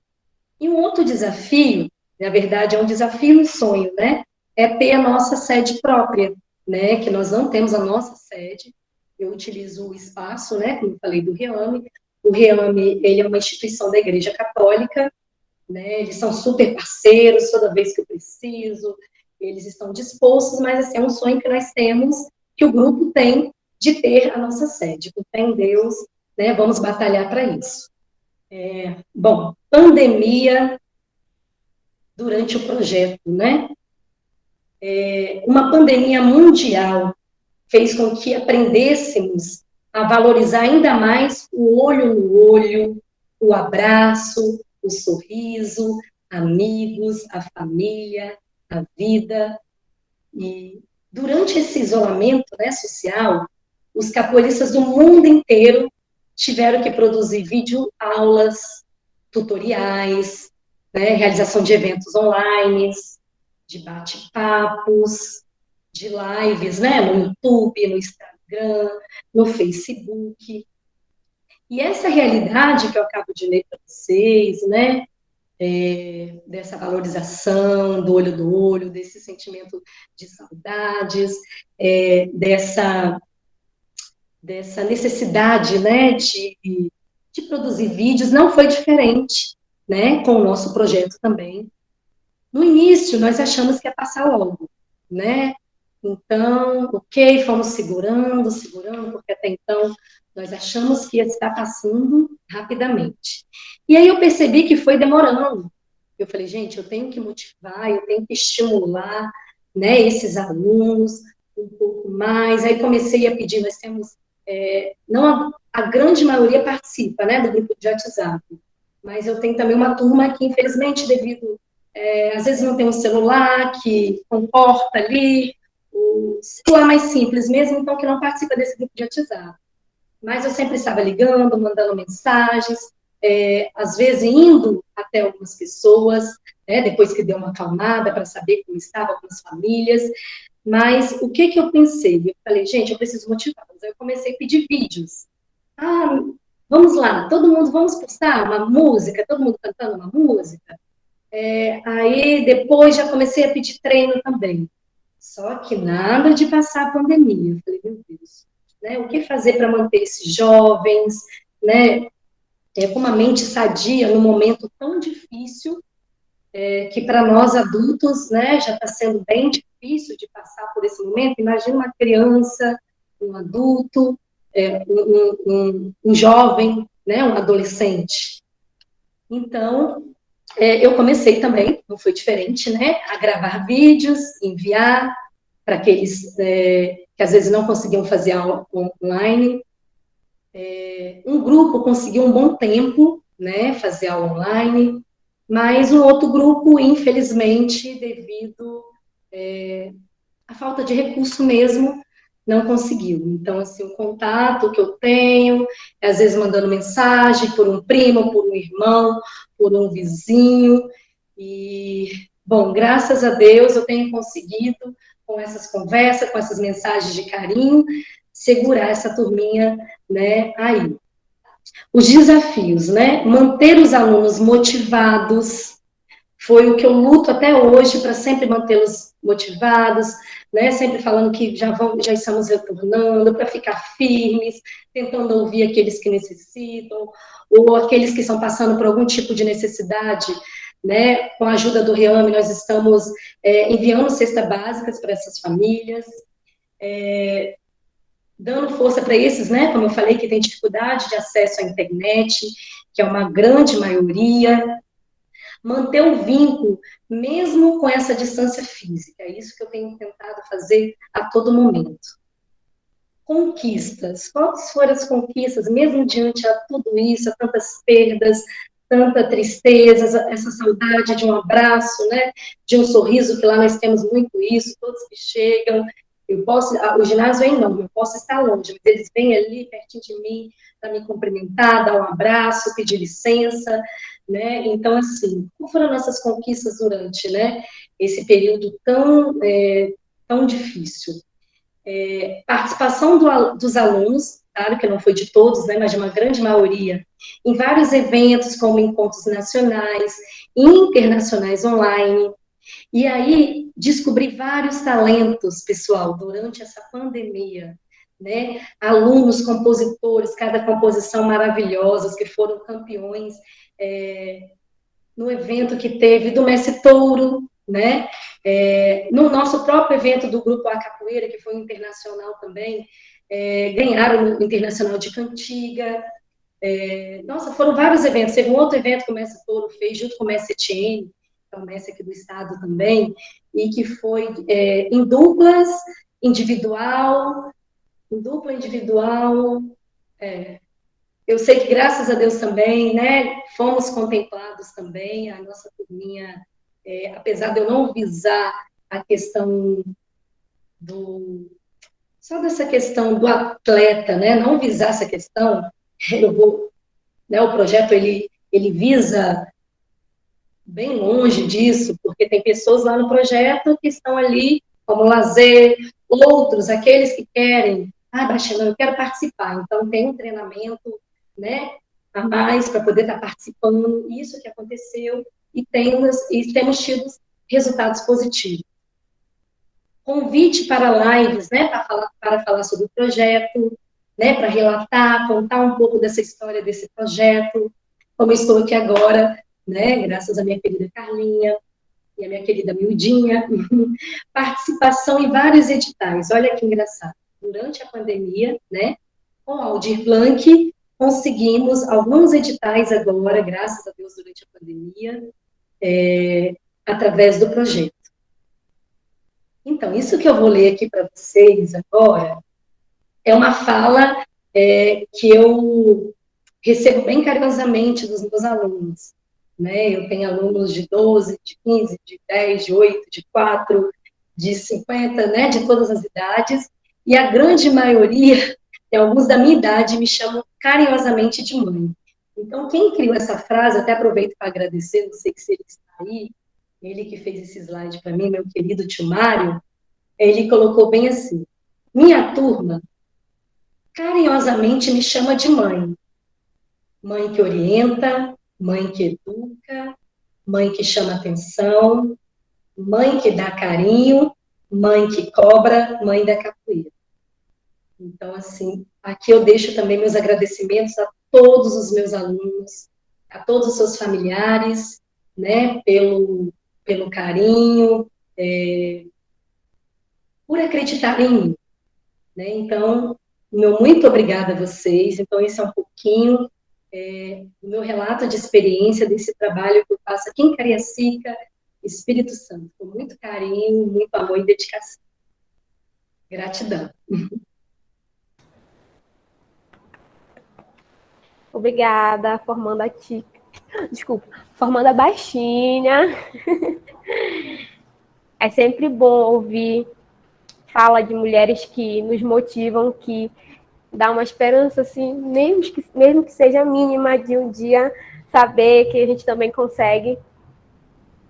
Speaker 3: E um outro desafio, na verdade, é um desafio e um sonho, né? É ter a nossa sede própria, né? Que nós não temos a nossa sede. Eu utilizo o espaço, né? Como eu falei, do REAME. O REAME, ele é uma instituição da Igreja Católica, né? Eles são super parceiros toda vez que eu preciso. Eles estão dispostos, mas assim, é um sonho que nós temos, que o grupo tem, de ter a nossa sede. Com fé em Deus, né? Vamos batalhar para isso. Bom, pandemia durante o projeto, né? Uma pandemia mundial fez com que aprendêssemos a valorizar ainda mais o olho no olho, o abraço, o sorriso, amigos, a família, a vida. E durante esse isolamento, né, social, os capoeiristas do mundo inteiro tiveram que produzir videoaulas, tutoriais, né, realização de eventos online, de bate-papos, de lives, né, no YouTube, no Instagram, no Facebook. E essa realidade que eu acabo de ler para vocês, né, dessa valorização do olho, desse sentimento de saudades, dessa necessidade, né, de produzir vídeos, não foi diferente, né, com o nosso projeto também. No início, nós achamos que ia passar logo, né? Então, ok, fomos segurando, porque até então nós achamos que ia estar passando rapidamente. E aí eu percebi que foi demorando. Eu falei, gente, eu tenho que motivar, eu tenho que estimular, né, esses alunos um pouco mais. Aí comecei a pedir, nós temos, não a grande maioria participa, né, do grupo de WhatsApp, mas eu tenho também uma turma que, infelizmente, devido às vezes não tem um celular que comporta ali, o celular mais simples mesmo, então que não participa desse grupo de WhatsApp. Mas eu sempre estava ligando, mandando mensagens, às vezes indo até algumas pessoas, depois que deu uma acalmada para saber como estavam algumas famílias. Mas o que eu pensei? Eu falei, gente, eu preciso motivá-los. Aí eu comecei a pedir vídeos. Vamos lá, todo mundo, vamos postar uma música, todo mundo cantando uma música. Aí depois já comecei a pedir treino também. Só que nada de passar a pandemia. Eu falei, meu Deus, né? O que fazer para manter esses jovens, né? Com uma mente sadia num momento tão difícil, que para nós adultos, né, já está sendo bem difícil de passar por esse momento. Imagina uma criança, um adulto, um jovem, né, um adolescente. Então, eu comecei também, não foi diferente, né, a gravar vídeos, enviar para aqueles que às vezes não conseguiam fazer aula online. Um grupo conseguiu um bom tempo, né, fazer aula online, mas um outro grupo, infelizmente, devido à falta de recurso mesmo, não conseguiu. Então, assim, o contato que eu tenho, às vezes mandando mensagem por um primo, por um irmão, por um vizinho, e Bom, graças a Deus eu tenho conseguido, com essas conversas, com essas mensagens de carinho, segurar essa turminha, né, aí. Os desafios, né? Manter os alunos motivados, foi o que eu luto até hoje para sempre mantê-los motivados, né? Sempre falando que já estamos retornando, para ficar firmes, tentando ouvir aqueles que necessitam, ou aqueles que estão passando por algum tipo de necessidade, né? Com a ajuda do REAME, nós estamos enviando cestas básicas para essas famílias, dando força para esses, né? Como eu falei, que tem dificuldade de acesso à internet, que é uma grande maioria, manter o vínculo, mesmo com essa distância física. É isso que eu tenho tentado fazer a todo momento. Conquistas. Quais foram as conquistas, mesmo diante de tudo isso, a tantas perdas, tanta tristeza, essa saudade de um abraço, né? De um sorriso, que lá nós temos muito isso, todos que chegam. O ginásio é enorme, eu posso estar longe, mas eles vêm ali pertinho de mim para me cumprimentar, dar um abraço, pedir licença, né? Então, assim, quais foram nossas conquistas durante, né, esse período tão difícil? Participação dos alunos, claro que não foi de todos, né, mas de uma grande maioria, em vários eventos, como encontros nacionais, internacionais online. E aí, descobri vários talentos, pessoal, durante essa pandemia, né? Alunos, compositores, cada composição maravilhosa, que foram campeões no evento que teve do Mestre Touro, né? No nosso próprio evento do Grupo A Capoeira, que foi internacional também, ganharam o Internacional de Cantiga. Nossa, foram vários eventos. Teve um outro evento que o Mestre Touro fez, junto com o Mestre Etienne, que é o mestre aqui do estado também, e que foi em dupla individual, eu sei que, graças a Deus também, né, fomos contemplados também, a nossa turminha, apesar de eu não visar a questão só dessa questão do atleta, né, não visar essa questão, né, o projeto, ele visa bem longe disso, porque tem pessoas lá no projeto que estão ali como lazer, outros, aqueles que querem, Baixinão, eu quero participar, então tem um treinamento, né, a mais para poder estar participando, isso que aconteceu, e temos tido resultados positivos. Convite para lives, né, para falar sobre o projeto, né, para relatar, contar um pouco dessa história desse projeto, como eu estou aqui agora, né, graças à minha querida Carlinha e à minha querida Mildinha, participação em vários editais. Olha que engraçado. Durante a pandemia, né, com o Aldir Blanc, conseguimos alguns editais agora, graças a Deus, durante a pandemia, através do projeto. Então, isso que eu vou ler aqui para vocês agora é uma fala que eu recebo bem carinhosamente dos meus alunos. Né? Eu tenho alunos de 12, de 15, de 10, de 8, de 4, de 50, né? De todas as idades, e a grande maioria, alguns da minha idade, me chamam carinhosamente de mãe. Então, quem criou essa frase, até aproveito para agradecer, não sei se ele está aí, ele que fez esse slide para mim, meu querido tio Mário, ele colocou bem assim: minha turma carinhosamente me chama de mãe. Mãe que orienta, mãe que educa, mãe que chama atenção, mãe que dá carinho, mãe que cobra, mãe da capoeira. Então, assim, aqui eu deixo também meus agradecimentos a todos os meus alunos, a todos os seus familiares, né, pelo carinho, por acreditar em mim. Né? Então, meu muito obrigada a vocês. Então, esse é um pouquinho do meu relato de experiência desse trabalho que eu faço aqui em Cariacica, Espírito Santo, com muito carinho, muito amor e dedicação. Gratidão.
Speaker 1: Obrigada, formando a baixinha. É sempre bom ouvir fala de mulheres que nos motivam, que dá uma esperança, assim, mesmo que seja mínima, de um dia saber que a gente também consegue.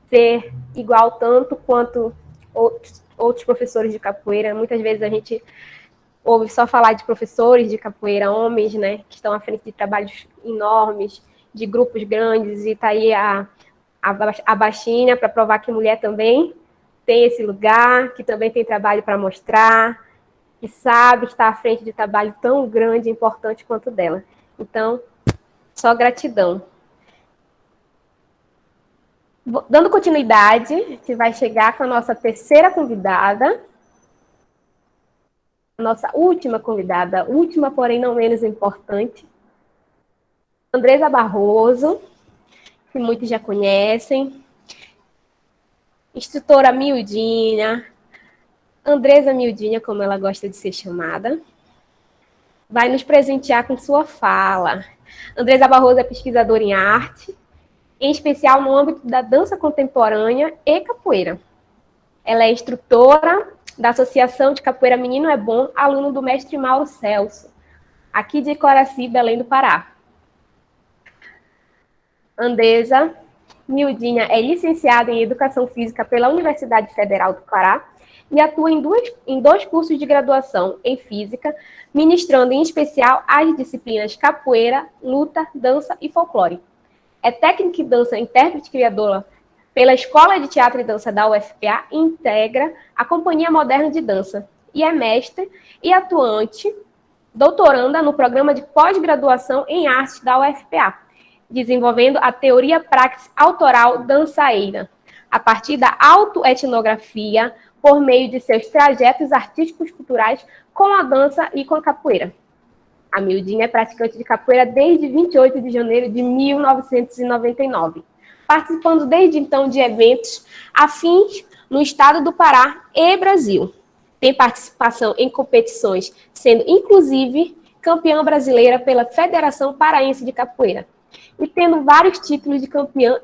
Speaker 1: ser igual tanto quanto outros professores de capoeira. Muitas vezes a gente ouve só falar de professores de capoeira, homens, né, que estão à frente de trabalhos enormes, de grupos grandes, e tá aí a baixinha para provar que mulher também tem esse lugar, que também tem trabalho para mostrar, que sabe estar à frente de trabalho tão grande e importante quanto dela. Então, só gratidão. Dando continuidade, a gente vai chegar com a nossa terceira convidada, a nossa última convidada, última, porém não menos importante, Andresa Barroso, que muitos já conhecem, instrutora Mildinha, Andresa Mildinha, como ela gosta de ser chamada, vai nos presentear com sua fala. Andresa Barroso é pesquisadora em arte, em especial no âmbito da dança contemporânea e capoeira. Ela é instrutora da Associação de Capoeira Menino é Bom, aluno do mestre Mauro Celso, aqui de Coraci, Belém do Pará. Andresa Mildinha é licenciada em Educação Física pela Universidade Federal do Pará e atua em dois cursos de graduação em Física, ministrando em especial as disciplinas capoeira, luta, dança e folclore. É técnica em dança, intérprete criadora pela Escola de Teatro e Dança da UFPA e integra a Companhia Moderna de Dança. E é mestre e atuante, doutoranda no programa de pós-graduação em artes da UFPA, desenvolvendo a teoria praxis autoral dançaíra, a partir da autoetnografia, por meio de seus trajetos artísticos culturais com a dança e com a capoeira. A Mildinha é praticante de capoeira desde 28 de janeiro de 1999, participando desde então de eventos afins no estado do Pará e Brasil. Tem participação em competições, sendo inclusive campeã brasileira pela Federação Paraense de Capoeira, e tendo vários títulos de campeã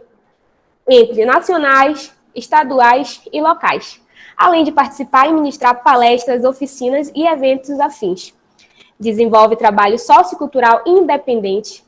Speaker 1: entre nacionais, estaduais e locais, além de participar e ministrar palestras, oficinas e eventos afins. Desenvolve trabalho sociocultural independente,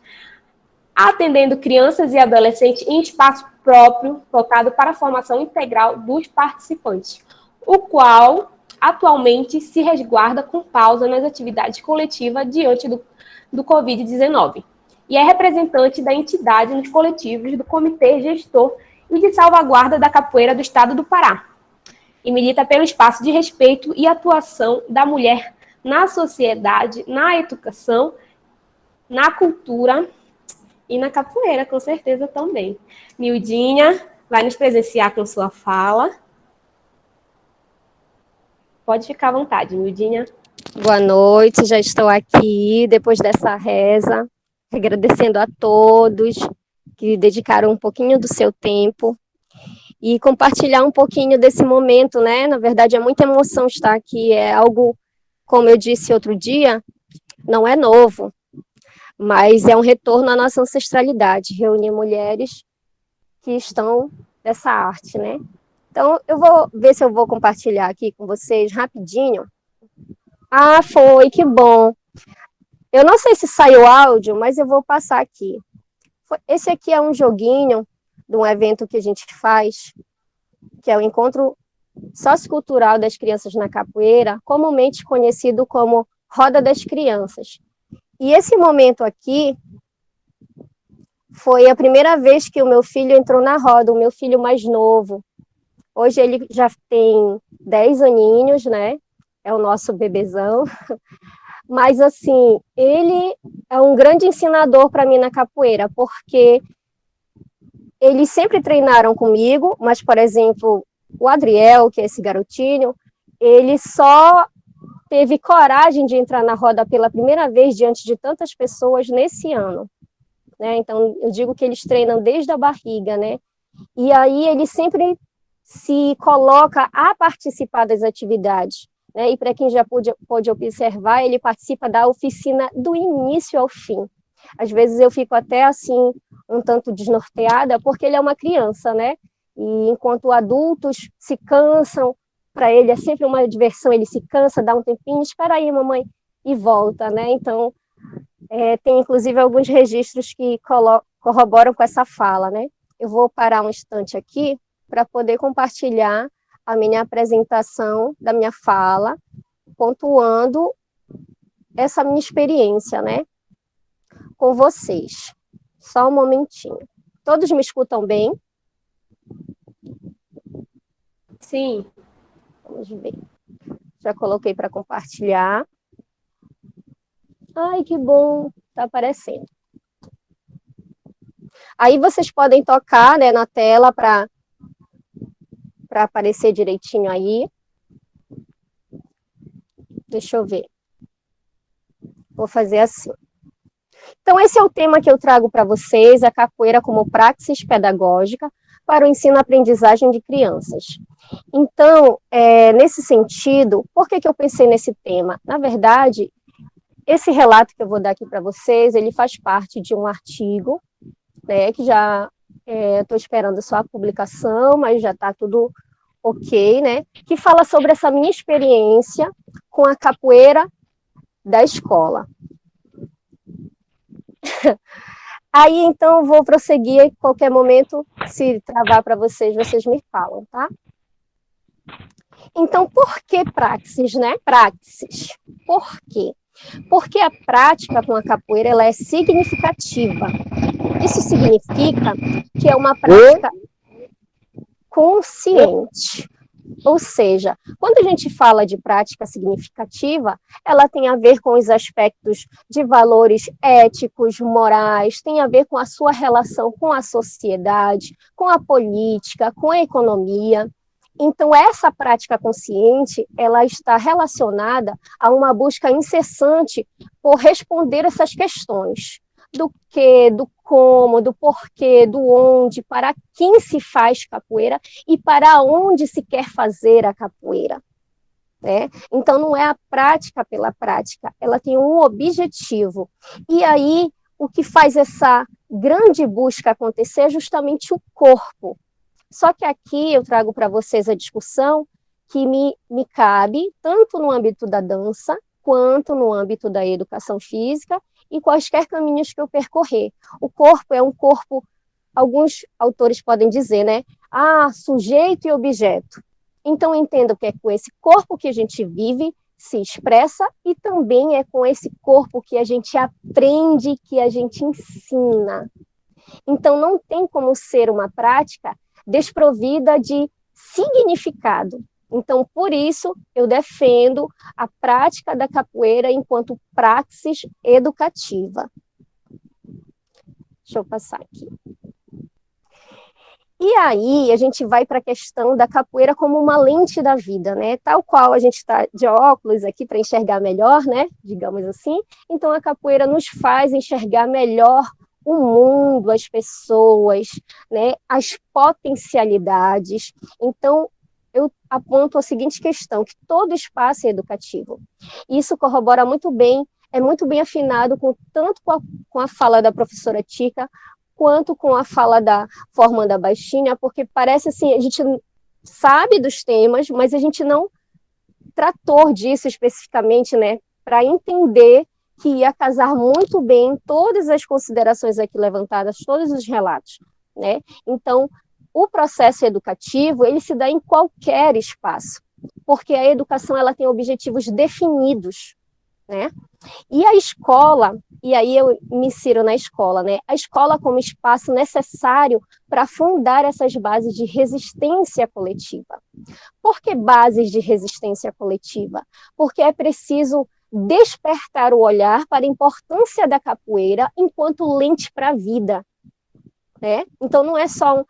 Speaker 1: atendendo crianças e adolescentes em espaço próprio, focado para a formação integral dos participantes, o qual atualmente se resguarda com pausa nas atividades coletivas diante do Covid-19, e é representante da entidade nos coletivos do Comitê Gestor e de Salvaguarda da Capoeira do Estado do Pará, e milita pelo espaço de respeito e atuação da mulher na sociedade, na educação, na cultura e na capoeira, com certeza também. Mildinha vai nos presenciar com sua fala. Pode ficar à vontade, Mildinha.
Speaker 4: Boa noite, já estou aqui depois dessa reza, agradecendo a todos que dedicaram um pouquinho do seu tempo e compartilhar um pouquinho desse momento, né? Na verdade, é muita emoção estar aqui, é algo, como eu disse outro dia, não é novo, mas é um retorno à nossa ancestralidade, reunir mulheres que estão nessa arte, né? Então, eu vou ver se eu vou compartilhar aqui com vocês rapidinho. Ah, foi, que bom. Eu não sei se saiu áudio, mas eu vou passar aqui. Esse aqui é um joguinho de um evento que a gente faz, que é o Encontro Sociocultural das Crianças na Capoeira, comumente conhecido como Roda das Crianças. E esse momento aqui foi a primeira vez que o meu filho entrou na roda, o meu filho mais novo. Hoje ele já tem 10 aninhos, né? É o nosso bebezão. Mas, assim, ele é um grande ensinador para mim na capoeira, porque eles sempre treinaram comigo, mas, por exemplo, o Adriel, que é esse garotinho, ele só teve coragem de entrar na roda pela primeira vez diante de tantas pessoas nesse ano, né? Então, eu digo que eles treinam desde a barriga, né? E aí ele sempre se coloca a participar das atividades, né? E para quem já pôde observar, ele participa da oficina do início ao fim. Às vezes eu fico até assim, um tanto desnorteada, porque ele é uma criança, né? E enquanto adultos se cansam, para ele é sempre uma diversão, ele se cansa, dá um tempinho, espera aí, mamãe, e volta, né? Então, tem inclusive alguns registros que corroboram com essa fala, né? Eu vou parar um instante aqui para poder compartilhar a minha apresentação da minha fala, pontuando essa minha experiência, né, com vocês. Só um momentinho. Todos me escutam bem?
Speaker 1: Sim.
Speaker 4: Vamos ver. Já coloquei para compartilhar. Ai, que bom, tá aparecendo. Aí vocês podem tocar, né, na tela para aparecer direitinho aí. Deixa eu ver. Vou fazer assim. Então, esse é o tema que eu trago para vocês, a capoeira como praxis pedagógica para o ensino-aprendizagem de crianças. Então, nesse sentido, por que eu pensei nesse tema? Na verdade, esse relato que eu vou dar aqui para vocês, ele faz parte de um artigo, né, que já estou esperando só a publicação, mas já está tudo ok, né, que fala sobre essa minha experiência com a capoeira da escola. Aí, então, eu vou prosseguir, em qualquer momento, se travar para vocês, vocês me falam, tá? Então, por que praxis, né? Praxis. Por quê? Porque a prática com a capoeira, ela é significativa. Isso significa que é uma prática consciente. Ou seja, quando a gente fala de prática significativa, ela tem a ver com os aspectos de valores éticos, morais, tem a ver com a sua relação com a sociedade, com a política, com a economia. Então, essa prática consciente, ela está relacionada a uma busca incessante por responder essas questões do que, do como, do porquê, do onde, para quem se faz capoeira e para onde se quer fazer a capoeira, né? Então, não é a prática pela prática, ela tem um objetivo. E aí, o que faz essa grande busca acontecer é justamente o corpo. Só que aqui eu trago para vocês a discussão que me cabe, tanto no âmbito da dança, quanto no âmbito da educação física, e quaisquer caminhos que eu percorrer. O corpo é um corpo, alguns autores podem dizer, né? Sujeito e objeto. Então, entendo que é com esse corpo que a gente vive, se expressa, e também é com esse corpo que a gente aprende, que a gente ensina. Então, não tem como ser uma prática desprovida de significado. Então, por isso, eu defendo a prática da capoeira enquanto praxis educativa. Deixa eu passar aqui. E aí, a gente vai para a questão da capoeira como uma lente da vida, né? Tal qual a gente está de óculos aqui para enxergar melhor, né? Digamos assim. Então, a capoeira nos faz enxergar melhor o mundo, as pessoas, né? As potencialidades. Então, eu aponto a seguinte questão, que todo espaço é educativo. Isso corrobora muito bem, é muito bem afinado tanto com a fala da professora Tica, quanto com a fala da Formanda Baixinha, porque parece assim, a gente sabe dos temas, mas a gente não tratou disso especificamente, né, para entender que ia casar muito bem todas as considerações aqui levantadas, todos os relatos, né? Então, o processo educativo, ele se dá em qualquer espaço, porque a educação, ela tem objetivos definidos, né? E a escola, e aí eu me insiro na escola, né? A escola como espaço necessário para fundar essas bases de resistência coletiva. Por que bases de resistência coletiva? Porque é preciso despertar o olhar para a importância da capoeira enquanto lente para a vida, né? Então, não é só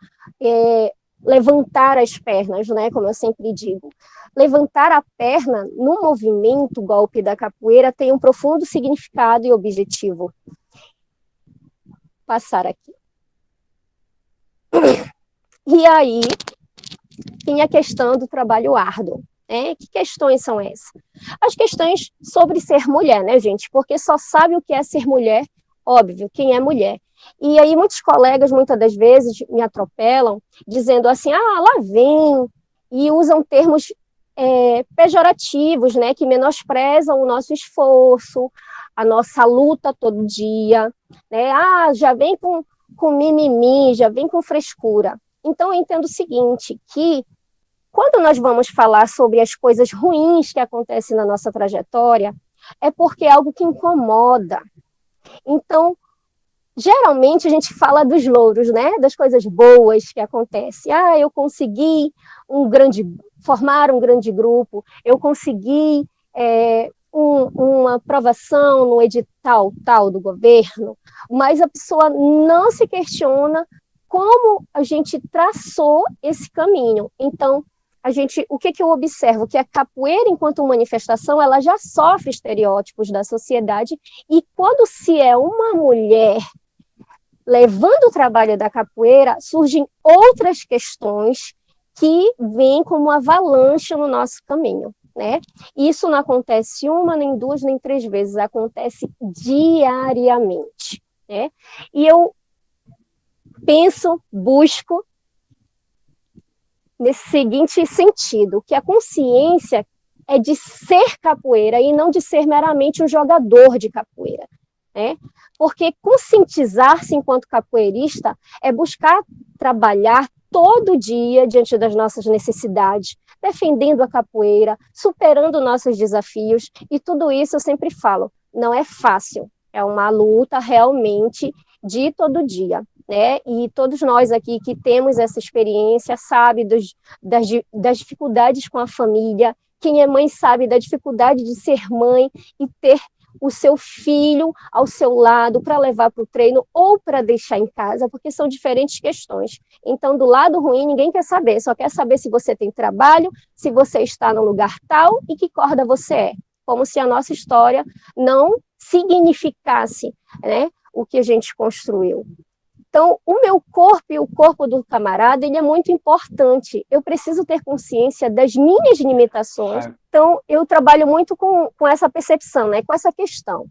Speaker 4: levantar as pernas, né? Como eu sempre digo. Levantar a perna no movimento golpe da capoeira tem um profundo significado e objetivo. Passar aqui. E aí, tem a questão do trabalho árduo. Que questões são essas? As questões sobre ser mulher, né, gente? Porque só sabe o que é ser mulher, óbvio, quem é mulher. E aí muitos colegas, muitas das vezes, me atropelam, dizendo assim, lá vem, e usam termos pejorativos, né, que menosprezam o nosso esforço, a nossa luta todo dia, né? Já vem com mimimi, já vem com frescura. Então, eu entendo o seguinte, que quando nós vamos falar sobre as coisas ruins que acontecem na nossa trajetória, é porque é algo que incomoda. Então, geralmente a gente fala dos louros, né? Das coisas boas que acontecem. Ah, eu consegui formar um grande grupo, eu consegui uma aprovação no edital tal do governo, mas a pessoa não se questiona como a gente traçou esse caminho. Então, o que eu observo? Que a capoeira, enquanto manifestação, ela já sofre estereótipos da sociedade, e quando se é uma mulher levando o trabalho da capoeira, surgem outras questões que vêm como avalanche no nosso caminho, né? Isso não acontece uma, nem duas, nem três vezes, acontece diariamente, né? E eu busco nesse seguinte sentido, que a consciência é de ser capoeira e não de ser meramente um jogador de capoeira, né? Porque conscientizar-se enquanto capoeirista é buscar trabalhar todo dia diante das nossas necessidades, defendendo a capoeira, superando nossos desafios, e tudo isso eu sempre falo, não é fácil, é uma luta realmente de todo dia, né? E todos nós aqui que temos essa experiência sabe das dificuldades com a família. Quem é mãe sabe da dificuldade de ser mãe e ter o seu filho ao seu lado para levar para o treino ou para deixar em casa, porque são diferentes questões. Então, do lado ruim, ninguém quer saber, só quer saber se você tem trabalho, se você está no lugar tal e que corda você é. Como se a nossa história não significasse, né, o que a gente construiu. Então, o meu corpo e o corpo do camarada, ele é muito importante. Eu preciso ter consciência das minhas limitações. Então, eu trabalho muito com essa percepção, né? Com essa questão.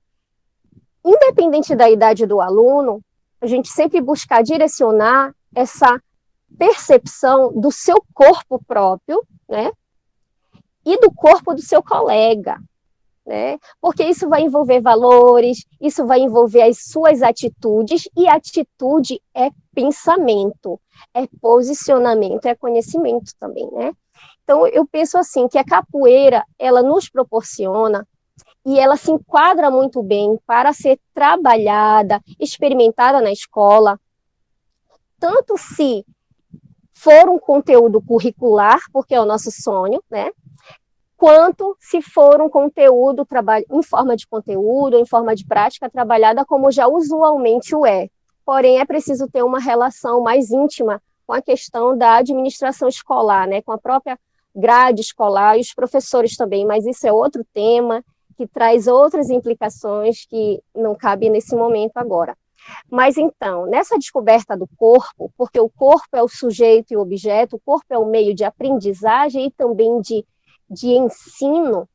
Speaker 4: Independente da idade do aluno, a gente sempre buscar direcionar essa percepção do seu corpo próprio, né? E do corpo do seu colega, né? Porque isso vai envolver valores, isso vai envolver as suas atitudes, e atitude é pensamento, é posicionamento, é conhecimento também, né? Então, eu penso assim, que a capoeira, ela nos proporciona, e ela se enquadra muito bem para ser trabalhada, experimentada na escola, tanto se for um conteúdo curricular, porque é o nosso sonho, né? Quanto se for um conteúdo em forma de conteúdo, em forma de prática trabalhada, como já usualmente o é. Porém, é preciso ter uma relação mais íntima com a questão da administração escolar, né, com a própria grade escolar e os professores também, mas isso é outro tema que traz outras implicações que não cabe nesse momento agora. Mas então, nessa descoberta do corpo, porque o corpo é o sujeito e o objeto, o corpo é o meio de aprendizagem e também de ensino,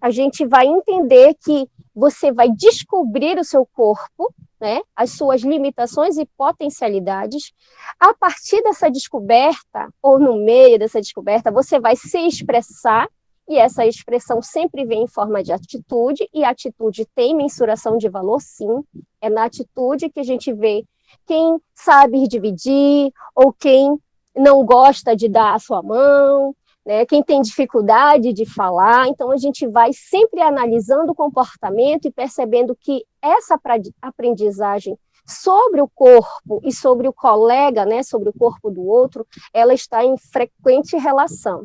Speaker 4: a gente vai entender que você vai descobrir o seu corpo, né, as suas limitações e potencialidades. A partir dessa descoberta, ou no meio dessa descoberta, você vai se expressar, e essa expressão sempre vem em forma de atitude, e a atitude tem mensuração de valor, sim. É na atitude que a gente vê quem sabe dividir, ou quem não gosta de dar a sua mão, né, quem tem dificuldade de falar. Então, a gente vai sempre analisando o comportamento e percebendo que essa aprendizagem sobre o corpo e sobre o colega, né, sobre o corpo do outro, ela está em frequente relação.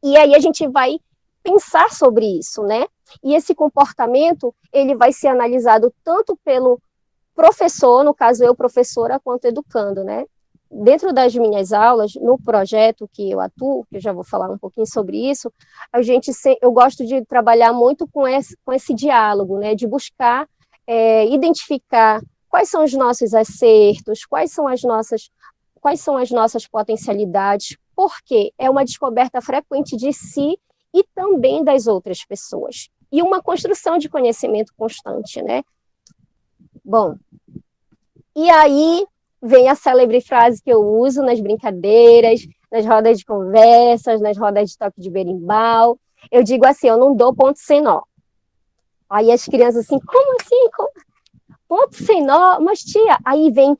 Speaker 4: E aí a gente vai pensar sobre isso, né? E esse comportamento, ele vai ser analisado tanto pelo professor, no caso eu, professora, quanto educando, né? Dentro das minhas aulas, no projeto que eu atuo, que eu já vou falar um pouquinho sobre isso, eu gosto de trabalhar muito com esse diálogo, né, de buscar identificar quais são os nossos acertos, quais são as nossas potencialidades, porque é uma descoberta frequente de si e também das outras pessoas. E uma construção de conhecimento constante, né? Bom, e aí vem a célebre frase que eu uso nas brincadeiras, nas rodas de conversas, nas rodas de toque de berimbau. Eu digo assim, eu não dou ponto sem nó. Aí as crianças assim, como assim? Como? ponto sem nó, mas tia, aí vem,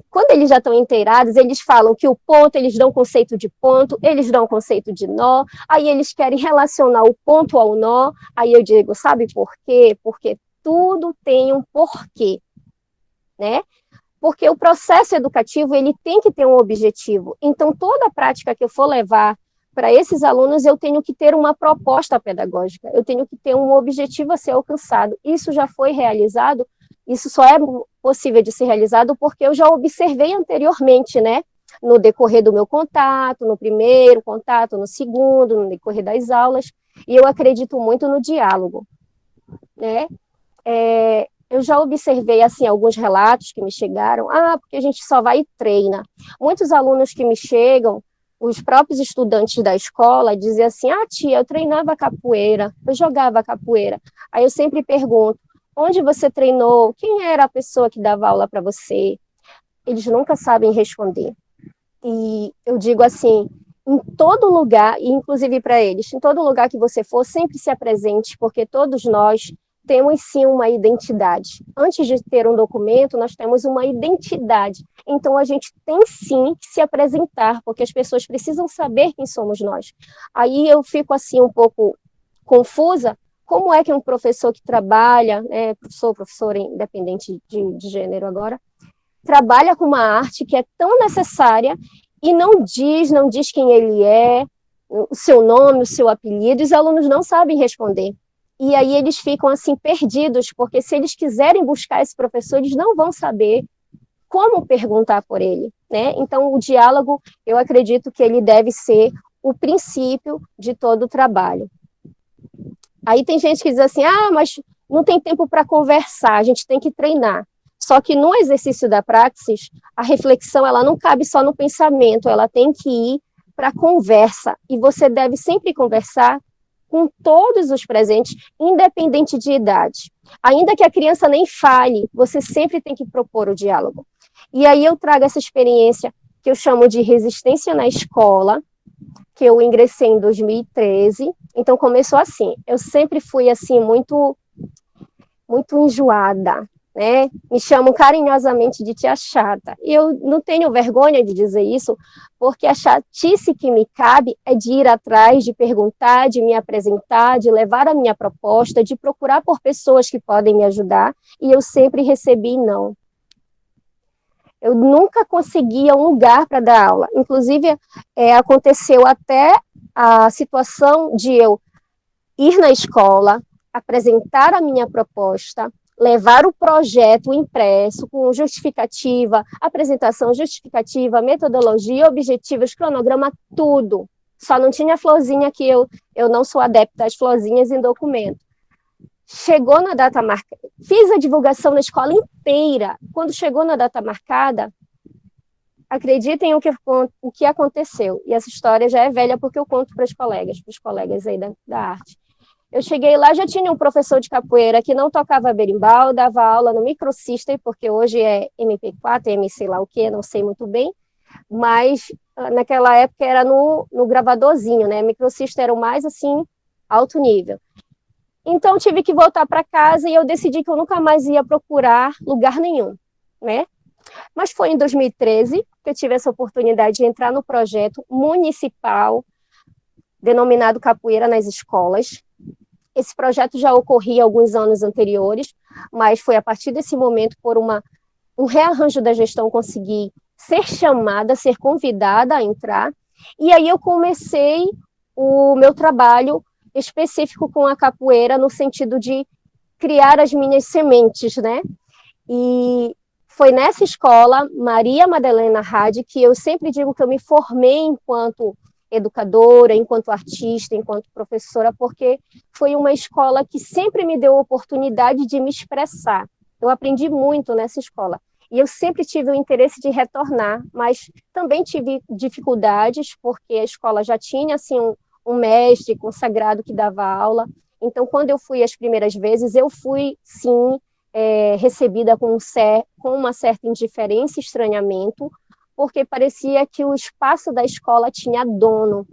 Speaker 4: quando eles já estão inteirados, eles falam que o ponto, eles dão conceito de ponto, eles dão conceito de nó, aí eles querem relacionar o ponto ao nó, aí eu digo, sabe por quê? Porque tudo tem um porquê, né? Porque o processo educativo, ele tem que ter um objetivo. Então, toda a prática que eu for levar para esses alunos, eu tenho que ter uma proposta pedagógica, eu tenho que ter um objetivo a ser alcançado. Isso já foi realizado, isso só é possível de ser realizado porque eu já observei anteriormente, né? No decorrer do meu contato, no primeiro contato, no segundo, no decorrer das aulas, e eu acredito muito no diálogo, né? Eu já observei, assim, alguns relatos que me chegaram, porque a gente só vai e treina. Muitos alunos que me chegam, os próprios estudantes da escola, diziam assim, tia, eu treinava capoeira, eu jogava capoeira. Aí eu sempre pergunto, onde você treinou? Quem era a pessoa que dava aula para você? Eles nunca sabem responder. E eu digo assim, em todo lugar, e inclusive para eles, em todo lugar que você for, sempre se apresente, porque todos nós temos sim uma identidade. Antes de ter um documento, nós temos uma identidade. Então, a gente tem sim que se apresentar, porque as pessoas precisam saber quem somos nós. Aí eu fico assim um pouco confusa, como é que um professor que trabalha, sou professora independente de gênero agora, trabalha com uma arte que é tão necessária e não diz quem ele é, o seu nome, o seu apelido, e os alunos não sabem responder. E aí eles ficam assim perdidos, porque se eles quiserem buscar esse professor, eles não vão saber como perguntar por ele, né? Então o diálogo, eu acredito que ele deve ser o princípio de todo o trabalho. Aí tem gente que diz assim, mas não tem tempo para conversar, a gente tem que treinar. Só que no exercício da praxis, a reflexão ela não cabe só no pensamento, ela tem que ir para a conversa. E você deve sempre conversar com todos os presentes, independente de idade. Ainda que a criança nem fale, você sempre tem que propor o diálogo. E aí eu trago essa experiência que eu chamo de resistência na escola, que eu ingressei em 2013. Então começou assim. Eu sempre fui assim muito enjoada, né? Me chamam carinhosamente de tia chata. E eu não tenho vergonha de dizer isso, porque a chatice que me cabe é de ir atrás, de perguntar, de me apresentar, de levar a minha proposta, de procurar por pessoas que podem me ajudar, e eu sempre recebi não. Eu nunca conseguia um lugar para dar aula. Inclusive, aconteceu até a situação de eu ir na escola, apresentar a minha proposta, levar o projeto impresso com justificativa, apresentação justificativa, metodologia, objetivos, cronograma, tudo. Só não tinha florzinha, que eu não sou adepta às florzinhas em documento. Chegou na data marcada, fiz a divulgação na escola inteira. Quando chegou na data marcada, acreditem o que aconteceu. E essa história já é velha porque eu conto para os colegas aí da arte. Eu cheguei lá, já tinha um professor de capoeira que não tocava berimbau, dava aula no microsystem, porque hoje é MP4, sei lá o que, não sei muito bem, mas naquela época era no gravadorzinho, né? Microsystem era o mais, assim, alto nível. Então, tive que voltar para casa e eu decidi que eu nunca mais ia procurar lugar nenhum, né? Mas foi em 2013 que eu tive essa oportunidade de entrar no projeto municipal denominado Capoeira nas Escolas. Esse projeto já ocorria alguns anos anteriores, mas foi a partir desse momento, por um rearranjo da gestão, consegui ser chamada, ser convidada a entrar, e aí eu comecei o meu trabalho específico com a capoeira, no sentido de criar as minhas sementes, né? E foi nessa escola, Maria Madalena Hadi, que eu sempre digo que eu me formei enquanto educadora, enquanto artista, enquanto professora, porque foi uma escola que sempre me deu a oportunidade de me expressar. Eu aprendi muito nessa escola. E eu sempre tive o interesse de retornar, mas também tive dificuldades, porque a escola já tinha assim, um mestre consagrado que dava aula. Então, quando eu fui as primeiras vezes, eu fui, sim, recebida com uma certa indiferença e estranhamento, porque parecia que o espaço da escola tinha dono.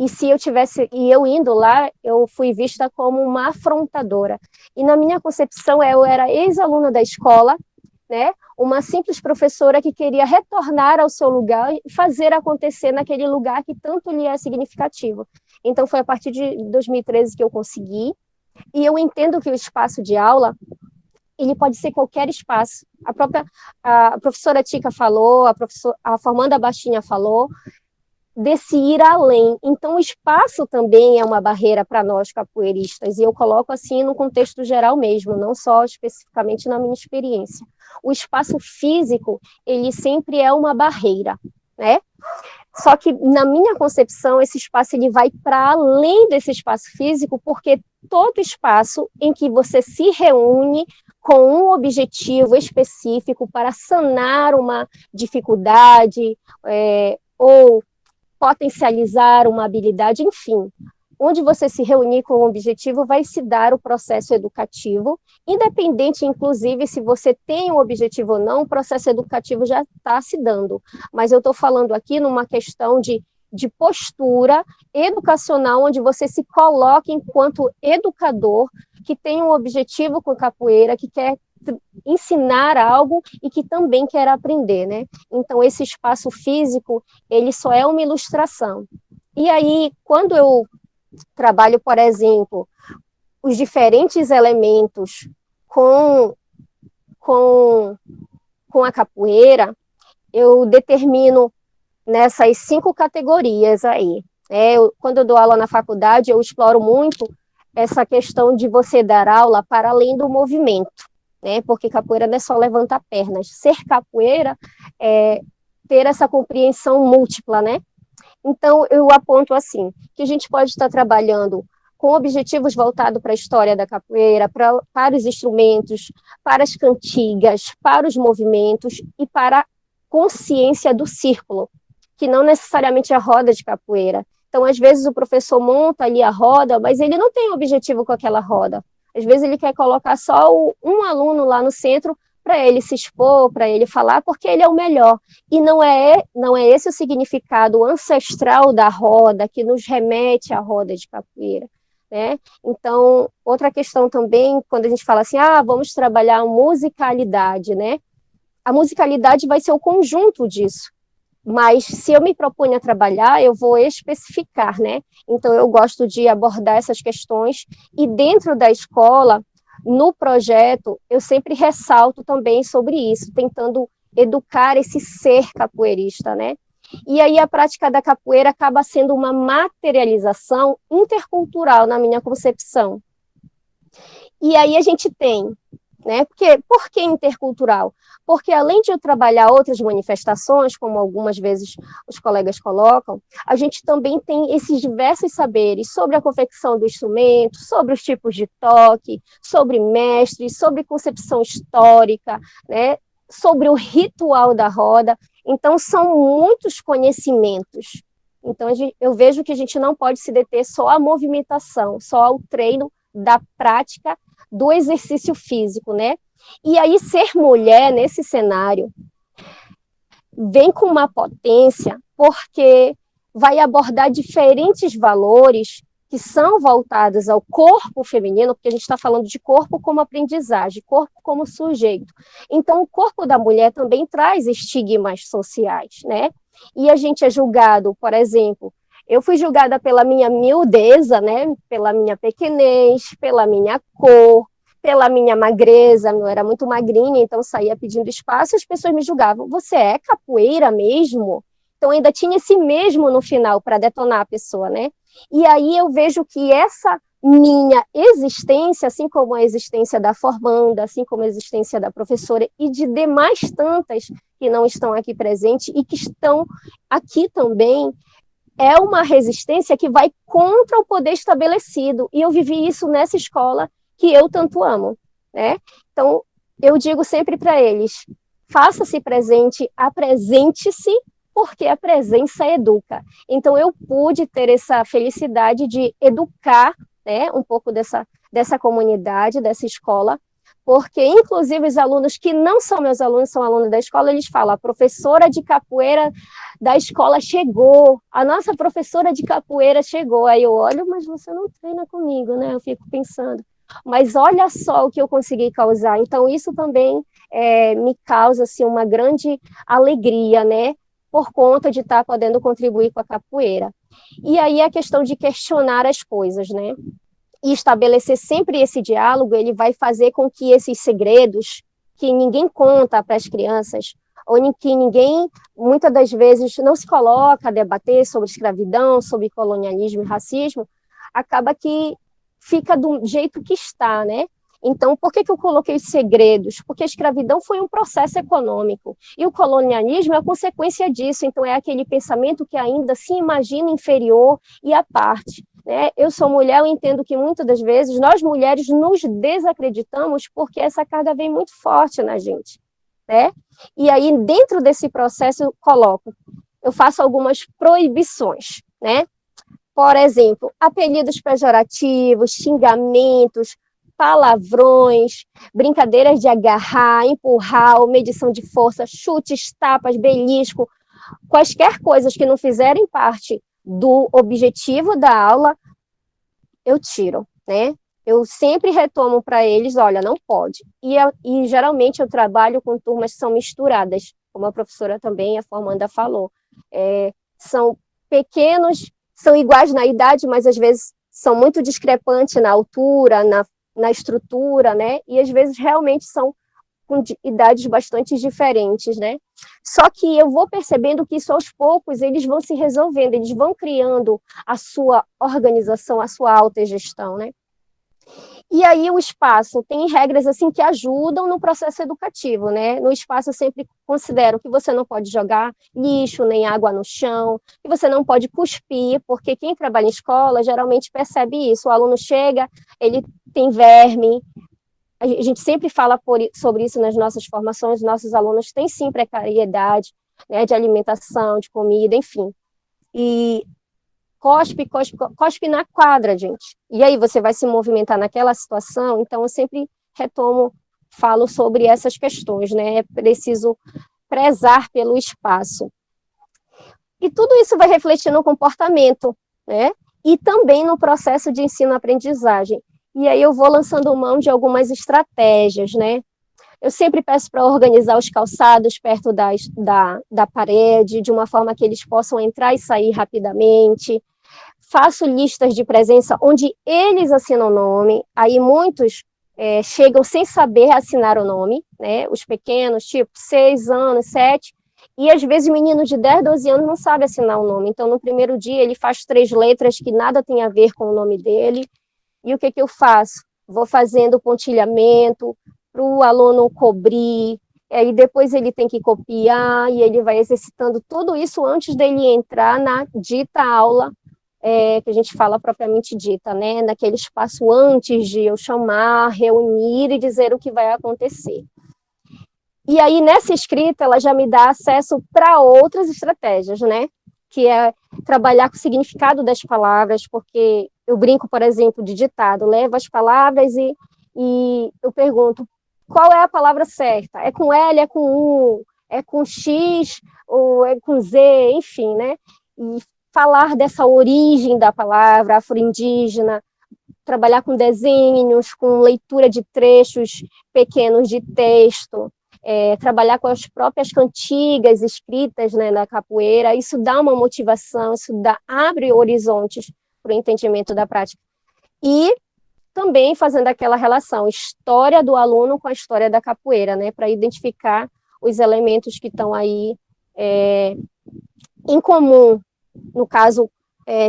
Speaker 4: E se eu tivesse, e eu indo lá, eu fui vista como uma afrontadora. E na minha concepção, eu era ex-aluna da escola, né? Uma simples professora que queria retornar ao seu lugar e fazer acontecer naquele lugar que tanto lhe é significativo. Então, foi a partir de 2013 que eu consegui, e eu entendo que o espaço de aula, ele pode ser qualquer espaço. A professora Tica falou, a formanda Baixinha falou, desse ir além. Então, o espaço também é uma barreira para nós capoeiristas, e eu coloco assim no contexto geral mesmo, não só especificamente na minha experiência. O espaço físico, ele sempre é uma barreira, né? Só que, na minha concepção, esse espaço ele vai para além desse espaço físico, porque todo espaço em que você se reúne com um objetivo específico para sanar uma dificuldade, ou potencializar uma habilidade, enfim, onde você se reunir com um objetivo vai se dar o processo educativo, independente, inclusive, se você tem um objetivo ou não, o processo educativo já está se dando. Mas eu estou falando aqui numa questão de postura educacional, onde você se coloca enquanto educador, que tem um objetivo com capoeira, que quer ensinar algo e que também quer aprender, né? Então, esse espaço físico, ele só é uma ilustração. E aí, quando eu trabalho, por exemplo, os diferentes elementos com a capoeira, eu determino nessas 5 categorias aí. Quando eu dou aula na faculdade, eu exploro muito essa questão de você dar aula para além do movimento, né? Porque capoeira não é só levantar pernas. Ser capoeira é ter essa compreensão múltipla, né? Então, eu aponto assim, que a gente pode estar trabalhando com objetivos voltados para a história da capoeira, para os instrumentos, para as cantigas, para os movimentos e para a consciência do círculo, que não necessariamente é a roda de capoeira. Então, às vezes, o professor monta ali a roda, mas ele não tem objetivo com aquela roda. Às vezes, ele quer colocar só um aluno lá no centro para ele se expor, para ele falar, porque ele é o melhor. E não é esse o significado ancestral da roda, que nos remete à roda de capoeira, né? Então, outra questão também, quando a gente fala assim, vamos trabalhar a musicalidade, né? A musicalidade vai ser o conjunto disso. Mas se eu me proponho a trabalhar, eu vou especificar, né? Então, eu gosto de abordar essas questões, e dentro da escola, no projeto, eu sempre ressalto também sobre isso, tentando educar esse ser capoeirista, né? E aí a prática da capoeira acaba sendo uma materialização intercultural, na minha concepção. E aí a gente tem, né? Por que intercultural? Porque além de eu trabalhar outras manifestações, como algumas vezes os colegas colocam, a gente também tem esses diversos saberes sobre a confecção do instrumento, sobre os tipos de toque, sobre mestres, sobre concepção histórica, né? Sobre o ritual da roda. Então, são muitos conhecimentos. Então, eu vejo que a gente não pode se deter só à movimentação, só ao treino da prática do exercício físico, né? E aí, ser mulher nesse cenário vem com uma potência, porque vai abordar diferentes valores que são voltados ao corpo feminino, porque a gente está falando de corpo como aprendizagem, corpo como sujeito. Então, o corpo da mulher também traz estigmas sociais, né? E a gente é julgado, por exemplo, eu fui julgada pela minha miudeza, né? Pela minha pequenez, pela minha cor, pela minha magreza, eu era muito magrinha, então saía pedindo espaço e as pessoas me julgavam, você é capoeira mesmo? Então ainda tinha esse mesmo no final para detonar a pessoa, né? E aí eu vejo que essa minha existência, assim como a existência da formanda, assim como a existência da professora e de demais tantas que não estão aqui presentes e que estão aqui também, é uma resistência que vai contra o poder estabelecido. E eu vivi isso nessa escola que eu tanto amo, né? Então, eu digo sempre para eles, faça-se presente, apresente-se, porque a presença educa. Então, eu pude ter essa felicidade de educar, né, um pouco dessa comunidade, dessa escola, porque, inclusive, os alunos que não são meus alunos, são alunos da escola, eles falam, a professora de capoeira da escola chegou, a nossa professora de capoeira chegou. Aí eu olho, mas você não treina comigo, né? Eu fico pensando, mas olha só o que eu consegui causar. Então, isso também me causa, assim, uma grande alegria, né? Por conta de estar podendo contribuir com a capoeira. E aí a questão de questionar as coisas, né? E estabelecer sempre esse diálogo, ele vai fazer com que esses segredos que ninguém conta para as crianças, ou que ninguém, muitas das vezes, não se coloca a debater sobre escravidão, sobre colonialismo e racismo, acaba que fica do jeito que está, né? Então, por que eu coloquei os segredos? Porque a escravidão foi um processo econômico, e o colonialismo é a consequência disso, então é aquele pensamento que ainda se imagina inferior e à parte. Né? Eu sou mulher, eu entendo que muitas das vezes nós mulheres nos desacreditamos porque essa carga vem muito forte na gente. Né? E aí, dentro desse processo, eu faço algumas proibições, né? Por exemplo, apelidos pejorativos, xingamentos, palavrões, brincadeiras de agarrar, empurrar, medição de força, chutes, tapas, belisco, quaisquer coisas que não fizerem parte do objetivo da aula, eu tiro, né? Eu sempre retomo para eles, olha, não pode. E geralmente eu trabalho com turmas que são misturadas, como a professora também, a formanda falou. São pequenos, são iguais na idade, mas às vezes são muito discrepantes na altura, na estrutura, né? E às vezes realmente são com idades bastante diferentes, né? Só que eu vou percebendo que isso aos poucos eles vão se resolvendo, eles vão criando a sua organização, a sua autogestão, né? E aí o espaço tem regras assim que ajudam no processo educativo, né? No espaço eu sempre considero que você não pode jogar lixo nem água no chão, que você não pode cuspir, porque quem trabalha em escola geralmente percebe isso. O aluno chega, ele tem verme. A gente sempre fala sobre isso nas nossas formações, nossos alunos têm sim precariedade, né, de alimentação, de comida, enfim. E cospe na quadra, gente. E aí você vai se movimentar naquela situação, então eu sempre falo sobre essas questões, né? É preciso prezar pelo espaço. E tudo isso vai refletir no comportamento, né? E também no processo de ensino-aprendizagem. E aí eu vou lançando mão de algumas estratégias, né? Eu sempre peço para organizar os calçados perto da parede, de uma forma que eles possam entrar e sair rapidamente. Faço listas de presença onde eles assinam o nome, aí muitos chegam sem saber assinar o nome, né? Os pequenos, tipo 6 anos, 7, e às vezes o menino de 10, 12 anos não sabe assinar o nome, então no primeiro dia ele faz 3 letras que nada tem a ver com o nome dele, e o que eu faço? Vou fazendo pontilhamento para o aluno cobrir, e depois ele tem que copiar, e ele vai exercitando tudo isso antes dele entrar na dita aula, que a gente fala propriamente dita, né? Naquele espaço antes de eu chamar, reunir e dizer o que vai acontecer. E aí, nessa escrita, ela já me dá acesso para outras estratégias, né? Que é trabalhar com o significado das palavras, porque eu brinco, por exemplo, de ditado, levo as palavras e eu pergunto, qual é a palavra certa? É com L, é com U, é com X, ou é com Z, enfim, né? E falar dessa origem da palavra afro-indígena, trabalhar com desenhos, com leitura de trechos pequenos de texto, trabalhar com as próprias cantigas escritas, né, na capoeira, isso dá uma motivação, abre horizontes para o entendimento da prática. E também fazendo aquela relação, história do aluno com a história da capoeira, né, para identificar os elementos que estão aí em comum, no caso,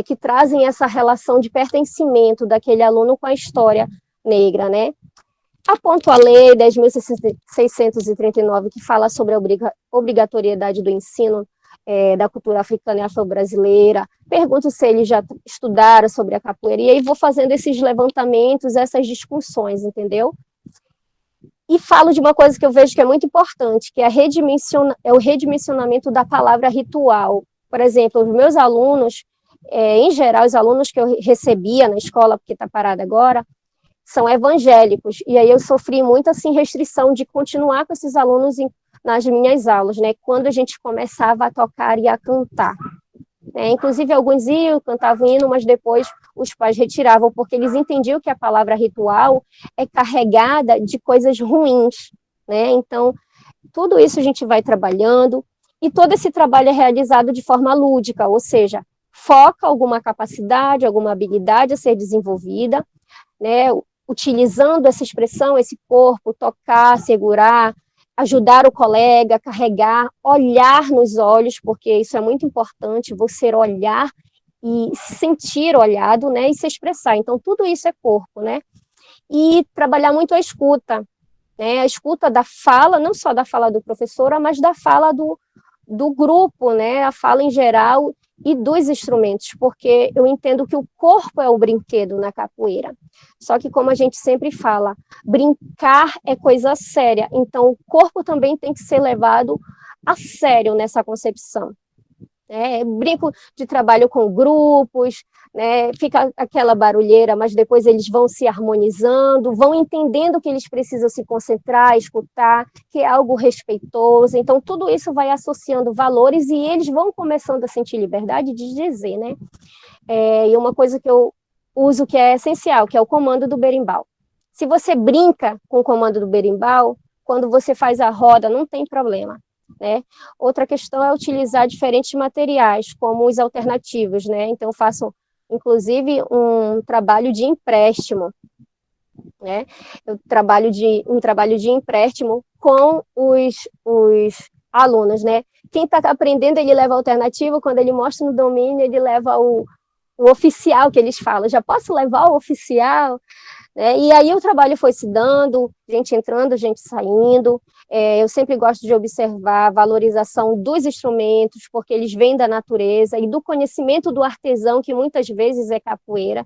Speaker 4: que trazem essa relação de pertencimento daquele aluno com a história negra, né? Aponto a Lei 10.639, que fala sobre a obrigatoriedade do ensino da cultura africana e afro-brasileira, pergunto se eles já estudaram sobre a capoeira, e aí vou fazendo esses levantamentos, essas discussões, entendeu? E falo de uma coisa que eu vejo que é muito importante, que é o redimensionamento da palavra ritual. Por exemplo, os meus alunos, em geral, os alunos que eu recebia na escola, porque está parada agora, são evangélicos, e aí eu sofri muito, assim, restrição de continuar com esses alunos nas minhas aulas, né, quando a gente começava a tocar e a cantar. Inclusive, alguns iam, cantavam hino, mas depois os pais retiravam, porque eles entendiam que a palavra ritual é carregada de coisas ruins, né? Então, tudo isso a gente vai trabalhando, e todo esse trabalho é realizado de forma lúdica, ou seja, foca alguma capacidade, alguma habilidade a ser desenvolvida, né? Utilizando essa expressão, esse corpo, tocar, segurar, ajudar o colega, carregar, olhar nos olhos, porque isso é muito importante, você olhar e sentir olhado, né, e se expressar. Então, tudo isso é corpo, né? E trabalhar muito a escuta, né? A escuta da fala, não só da fala do professor, mas da fala do grupo, né? A fala em geral e dos instrumentos, porque eu entendo que o corpo é o brinquedo na capoeira. Só que, como a gente sempre fala, brincar é coisa séria, então o corpo também tem que ser levado a sério nessa concepção. Brinco de trabalho com grupos, né, fica aquela barulheira, mas depois eles vão se harmonizando, vão entendendo que eles precisam se concentrar, escutar, que é algo respeitoso. Então, tudo isso vai associando valores e eles vão começando a sentir liberdade de dizer, né? E uma coisa que eu uso que é essencial, que é o comando do berimbau. Se você brinca com o comando do berimbau, quando você faz a roda, não tem problema. Né? Outra questão é utilizar diferentes materiais, como os alternativos, né? Então, faço, inclusive, um trabalho de empréstimo, né? Um trabalho de empréstimo com os alunos, né? Quem está aprendendo, ele leva alternativo, quando ele mostra no domínio, ele leva o oficial, que eles falam, já posso levar o oficial? E aí o trabalho foi se dando, gente entrando, gente saindo. Eu sempre gosto de observar a valorização dos instrumentos, porque eles vêm da natureza e do conhecimento do artesão, que muitas vezes é capoeira.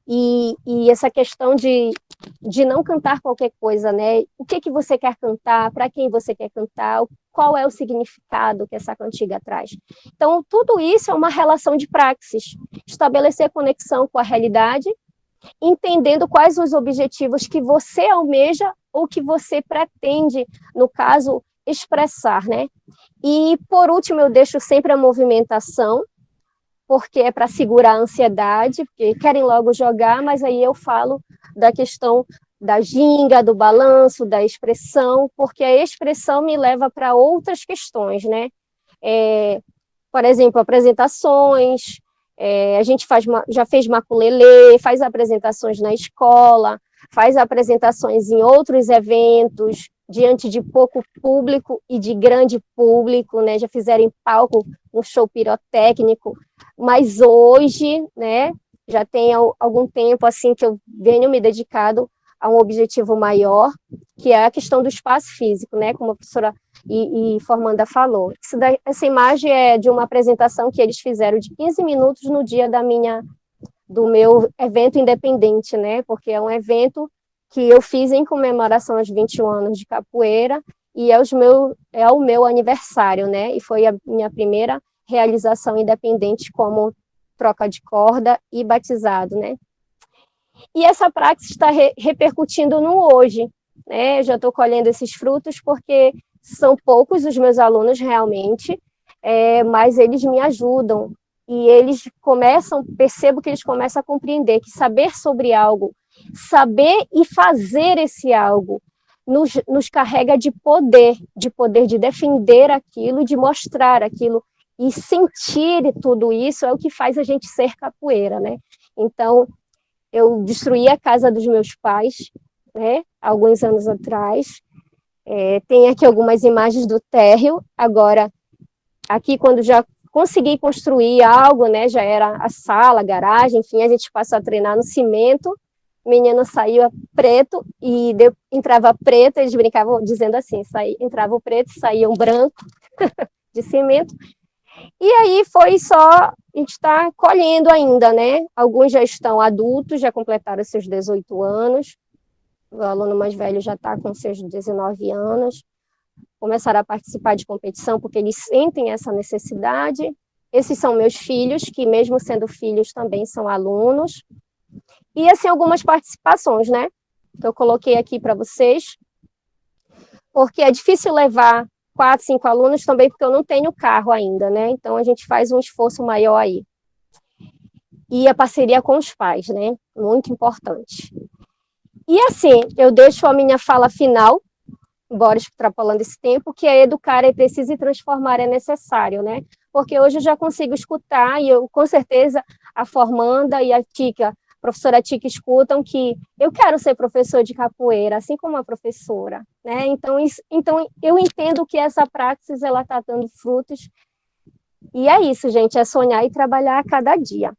Speaker 4: E essa questão de não cantar qualquer coisa, né? O que você quer cantar, para quem você quer cantar, qual é o significado que essa cantiga traz. Então, tudo isso é uma relação de praxis, estabelecer conexão com a realidade, entendendo quais os objetivos que você almeja ou que você pretende, no caso, expressar, né? E, por último, eu deixo sempre a movimentação, porque é para segurar a ansiedade, porque querem logo jogar, mas aí eu falo da questão da ginga, do balanço, da expressão, porque a expressão me leva para outras questões, né? Por exemplo, apresentações, a gente já fez maculelê, faz apresentações na escola, faz apresentações em outros eventos, diante de pouco público e de grande público, né? Já fizeram em palco um show pirotécnico, mas hoje, né, já tem algum tempo assim que eu venho me dedicado a um objetivo maior, que é a questão do espaço físico, né, como a professora e Formanda falou. Essa imagem é de uma apresentação que eles fizeram de 15 minutos no dia do meu evento independente, né, porque é um evento que eu fiz em comemoração aos 21 anos de capoeira, e é o meu aniversário, né, e foi a minha primeira realização independente como troca de corda e batizado, né. E essa prática está repercutindo no hoje, né, eu já estou colhendo esses frutos porque são poucos os meus alunos realmente, mas eles me ajudam, e eles percebo que eles começam a compreender que saber sobre algo, saber e fazer esse algo, nos carrega de poder de defender aquilo, de mostrar aquilo, e sentir tudo isso é o que faz a gente ser capoeira, né? Então, eu destruí a casa dos meus pais, né, alguns anos atrás. Tem aqui algumas imagens do térreo. Agora, aqui, quando já consegui construir algo, né, já era a sala, a garagem, enfim, a gente passou a treinar no cimento. O menino saía preto e entrava preto, eles brincavam dizendo assim, entrava o preto e saía um branco de cimento. E aí foi só, a gente está colhendo ainda, né? Alguns já estão adultos, já completaram seus 18 anos, o aluno mais velho já está com seus 19 anos, começaram a participar de competição porque eles sentem essa necessidade. Esses são meus filhos, que mesmo sendo filhos também são alunos. E, assim, algumas participações, né? Que eu coloquei aqui para vocês, porque é difícil levar 4, 5 alunos também, porque eu não tenho carro ainda, né? Então, a gente faz um esforço maior aí. E a parceria com os pais, né? Muito importante. E, assim, eu deixo a minha fala final, embora extrapolando esse tempo, que é educar é preciso e transformar é necessário, né? Porque hoje eu já consigo escutar, e eu, com certeza, a formanda e a Tica, a professora Tica, escutam que eu quero ser professor de capoeira, assim como a professora, né? Então eu entendo que essa praxis, ela está dando frutos, e é isso, gente, é sonhar e trabalhar a cada dia.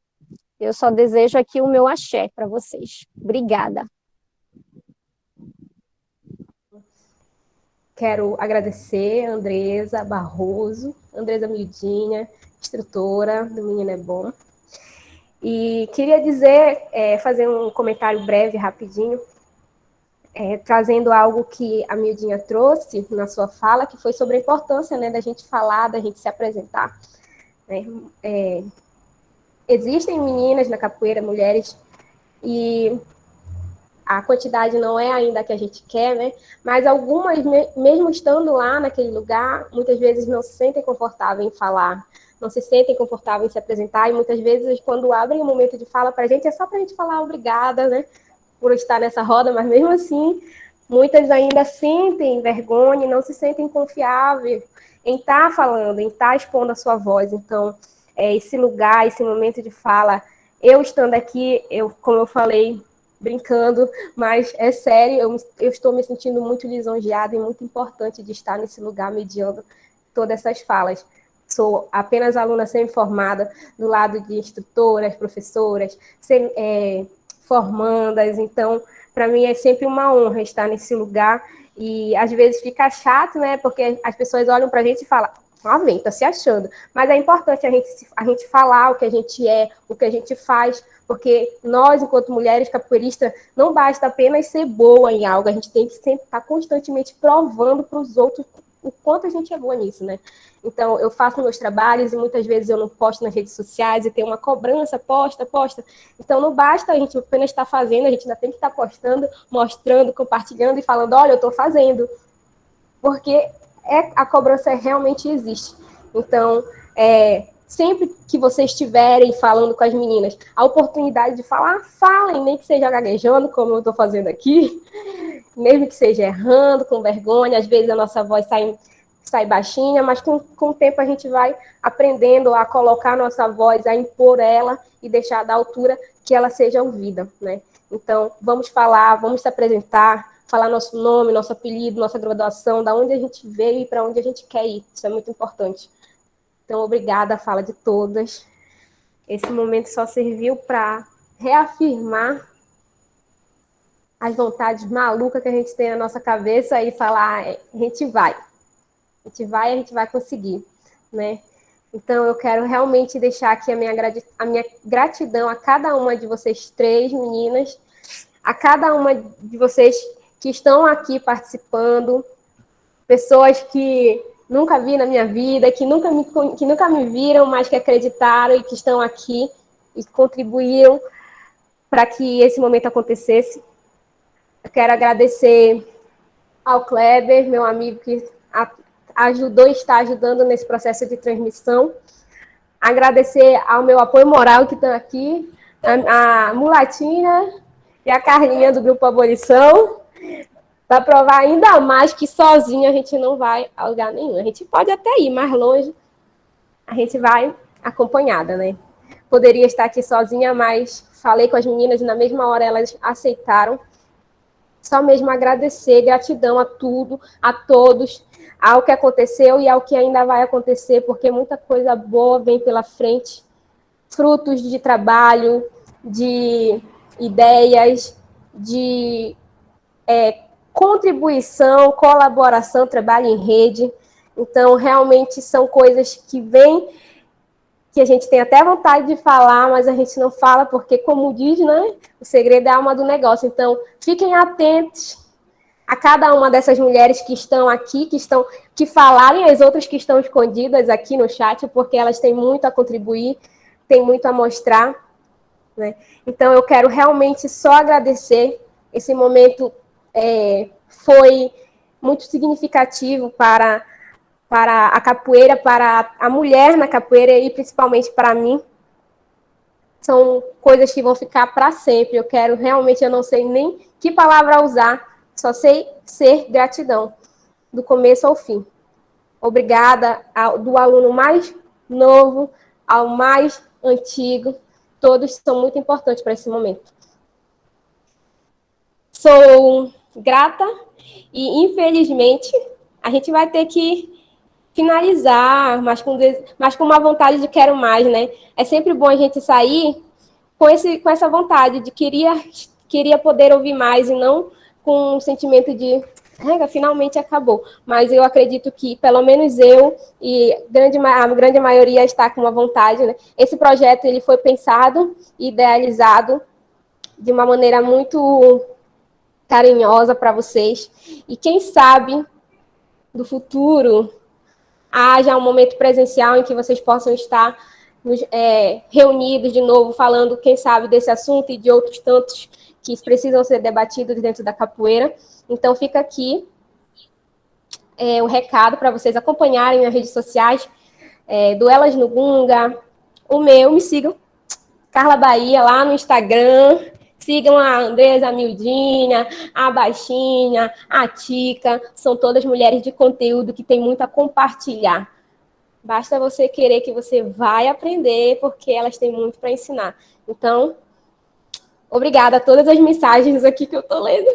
Speaker 4: Eu só desejo aqui o meu axé para vocês. Obrigada.
Speaker 1: Quero agradecer a Andresa Barroso, Andresa Mildinha, instrutora do Menino é Bom. E queria dizer, fazer um comentário breve, rapidinho, trazendo algo que a Mildinha trouxe na sua fala, que foi sobre a importância, né, da gente falar, da gente se apresentar. Né? Existem meninas na capoeira, mulheres, e a quantidade não é ainda a que a gente quer, né? Mas algumas, mesmo estando lá naquele lugar, muitas vezes não se sentem confortáveis em falar, não se sentem confortáveis em se apresentar, e muitas vezes, quando abrem um momento de fala para a gente, é só para a gente falar obrigada, né? Por estar nessa roda, mas mesmo assim, muitas ainda sentem vergonha, não se sentem confiáveis em estar falando, em estar expondo a sua voz. Então, esse lugar, esse momento de fala, eu estando aqui, como eu falei, brincando, mas é sério, eu estou me sentindo muito lisonjeada e muito importante de estar nesse lugar mediando todas essas falas. Sou apenas aluna semi-formada, do lado de instrutoras, professoras, formandas, então, para mim é sempre uma honra estar nesse lugar, e às vezes fica chato, né, porque as pessoas olham para a gente e falam, vem, tá se achando, mas é importante a gente falar o que a gente é, o que a gente faz, porque nós, enquanto mulheres capoeiristas, não basta apenas ser boa em algo, a gente tem que sempre estar constantemente provando para os outros o quanto a gente é boa nisso, né? Então, eu faço meus trabalhos e muitas vezes eu não posto nas redes sociais e tem uma cobrança, posta. Então, não basta a gente apenas estar fazendo, a gente ainda tem que estar postando, mostrando, compartilhando e falando, olha, eu estou fazendo. Porque a cobrança realmente existe. Então, sempre que vocês estiverem falando com as meninas, a oportunidade de falar, falem, nem que seja gaguejando, como eu estou fazendo aqui, mesmo que seja errando, com vergonha, às vezes a nossa voz sai baixinha, mas com o tempo a gente vai aprendendo a colocar a nossa voz, a impor ela e deixar da altura que ela seja ouvida, né? Então, vamos falar, vamos se apresentar, falar nosso nome, nosso apelido, nossa graduação, da onde a gente veio e para onde a gente quer ir. Isso é muito importante. Então, obrigada a fala de todas. Esse momento só serviu para reafirmar as vontades malucas que a gente tem na nossa cabeça e falar, a gente vai, a gente vai conseguir, né? Então, eu quero realmente deixar aqui a minha gratidão a cada uma de vocês três, meninas, a cada uma de vocês que estão aqui participando, pessoas que nunca vi na minha vida, que nunca me viram, mas que acreditaram e que estão aqui e contribuíram para que esse momento acontecesse. Eu quero agradecer ao Kleber, meu amigo, que está ajudando nesse processo de transmissão. Agradecer ao meu apoio moral que estão aqui, a Mulatina e a Carlinha do Grupo Abolição, para provar ainda mais que sozinha a gente não vai a lugar nenhum. A gente pode até ir mais longe, a gente vai acompanhada, né? Poderia estar aqui sozinha, mas falei com as meninas e na mesma hora elas aceitaram. Só mesmo agradecer, gratidão a tudo, a todos, ao que aconteceu e ao que ainda vai acontecer, porque muita coisa boa vem pela frente, frutos de trabalho, de ideias, de contribuição, colaboração, trabalho em rede. Então, realmente são coisas que vêm, que a gente tem até vontade de falar, mas a gente não fala, porque, como diz, né, o segredo é a alma do negócio. Então, fiquem atentos a cada uma dessas mulheres que estão aqui, que falarem, as outras que estão escondidas aqui no chat, porque elas têm muito a contribuir, têm muito a mostrar. né? Então, eu quero realmente só agradecer. Esse momento foi muito significativo para a capoeira, para a mulher na capoeira e principalmente para mim. São coisas que vão ficar para sempre. Eu quero realmente, eu não sei nem que palavra usar, só sei ser gratidão, do começo ao fim. Obrigada do aluno mais novo ao mais antigo. Todos são muito importantes para esse momento. Sou grata e, infelizmente, a gente vai ter que finalizar, mas com uma vontade de quero mais, né? É sempre bom a gente sair com essa vontade de queria poder ouvir mais e não com um sentimento de finalmente acabou. Mas eu acredito que, pelo menos eu e a grande maioria está com uma vontade, né? Esse projeto ele foi pensado e idealizado de uma maneira muito carinhosa para vocês. E quem sabe, do futuro, haja um momento presencial em que vocês possam estar reunidos de novo, falando, quem sabe, desse assunto e de outros tantos que precisam ser debatidos dentro da capoeira. Então, fica aqui o recado para vocês acompanharem nas redes sociais, do Elas no Gunga, o meu, me sigam, Carla Bahia, lá no Instagram. Sigam a Andresa, a Mildinha, a Baixinha, a Tica. São todas mulheres de conteúdo que tem muito a compartilhar. Basta você querer que você vai aprender, porque elas têm muito para ensinar. Então, obrigada a todas as mensagens aqui que eu estou lendo.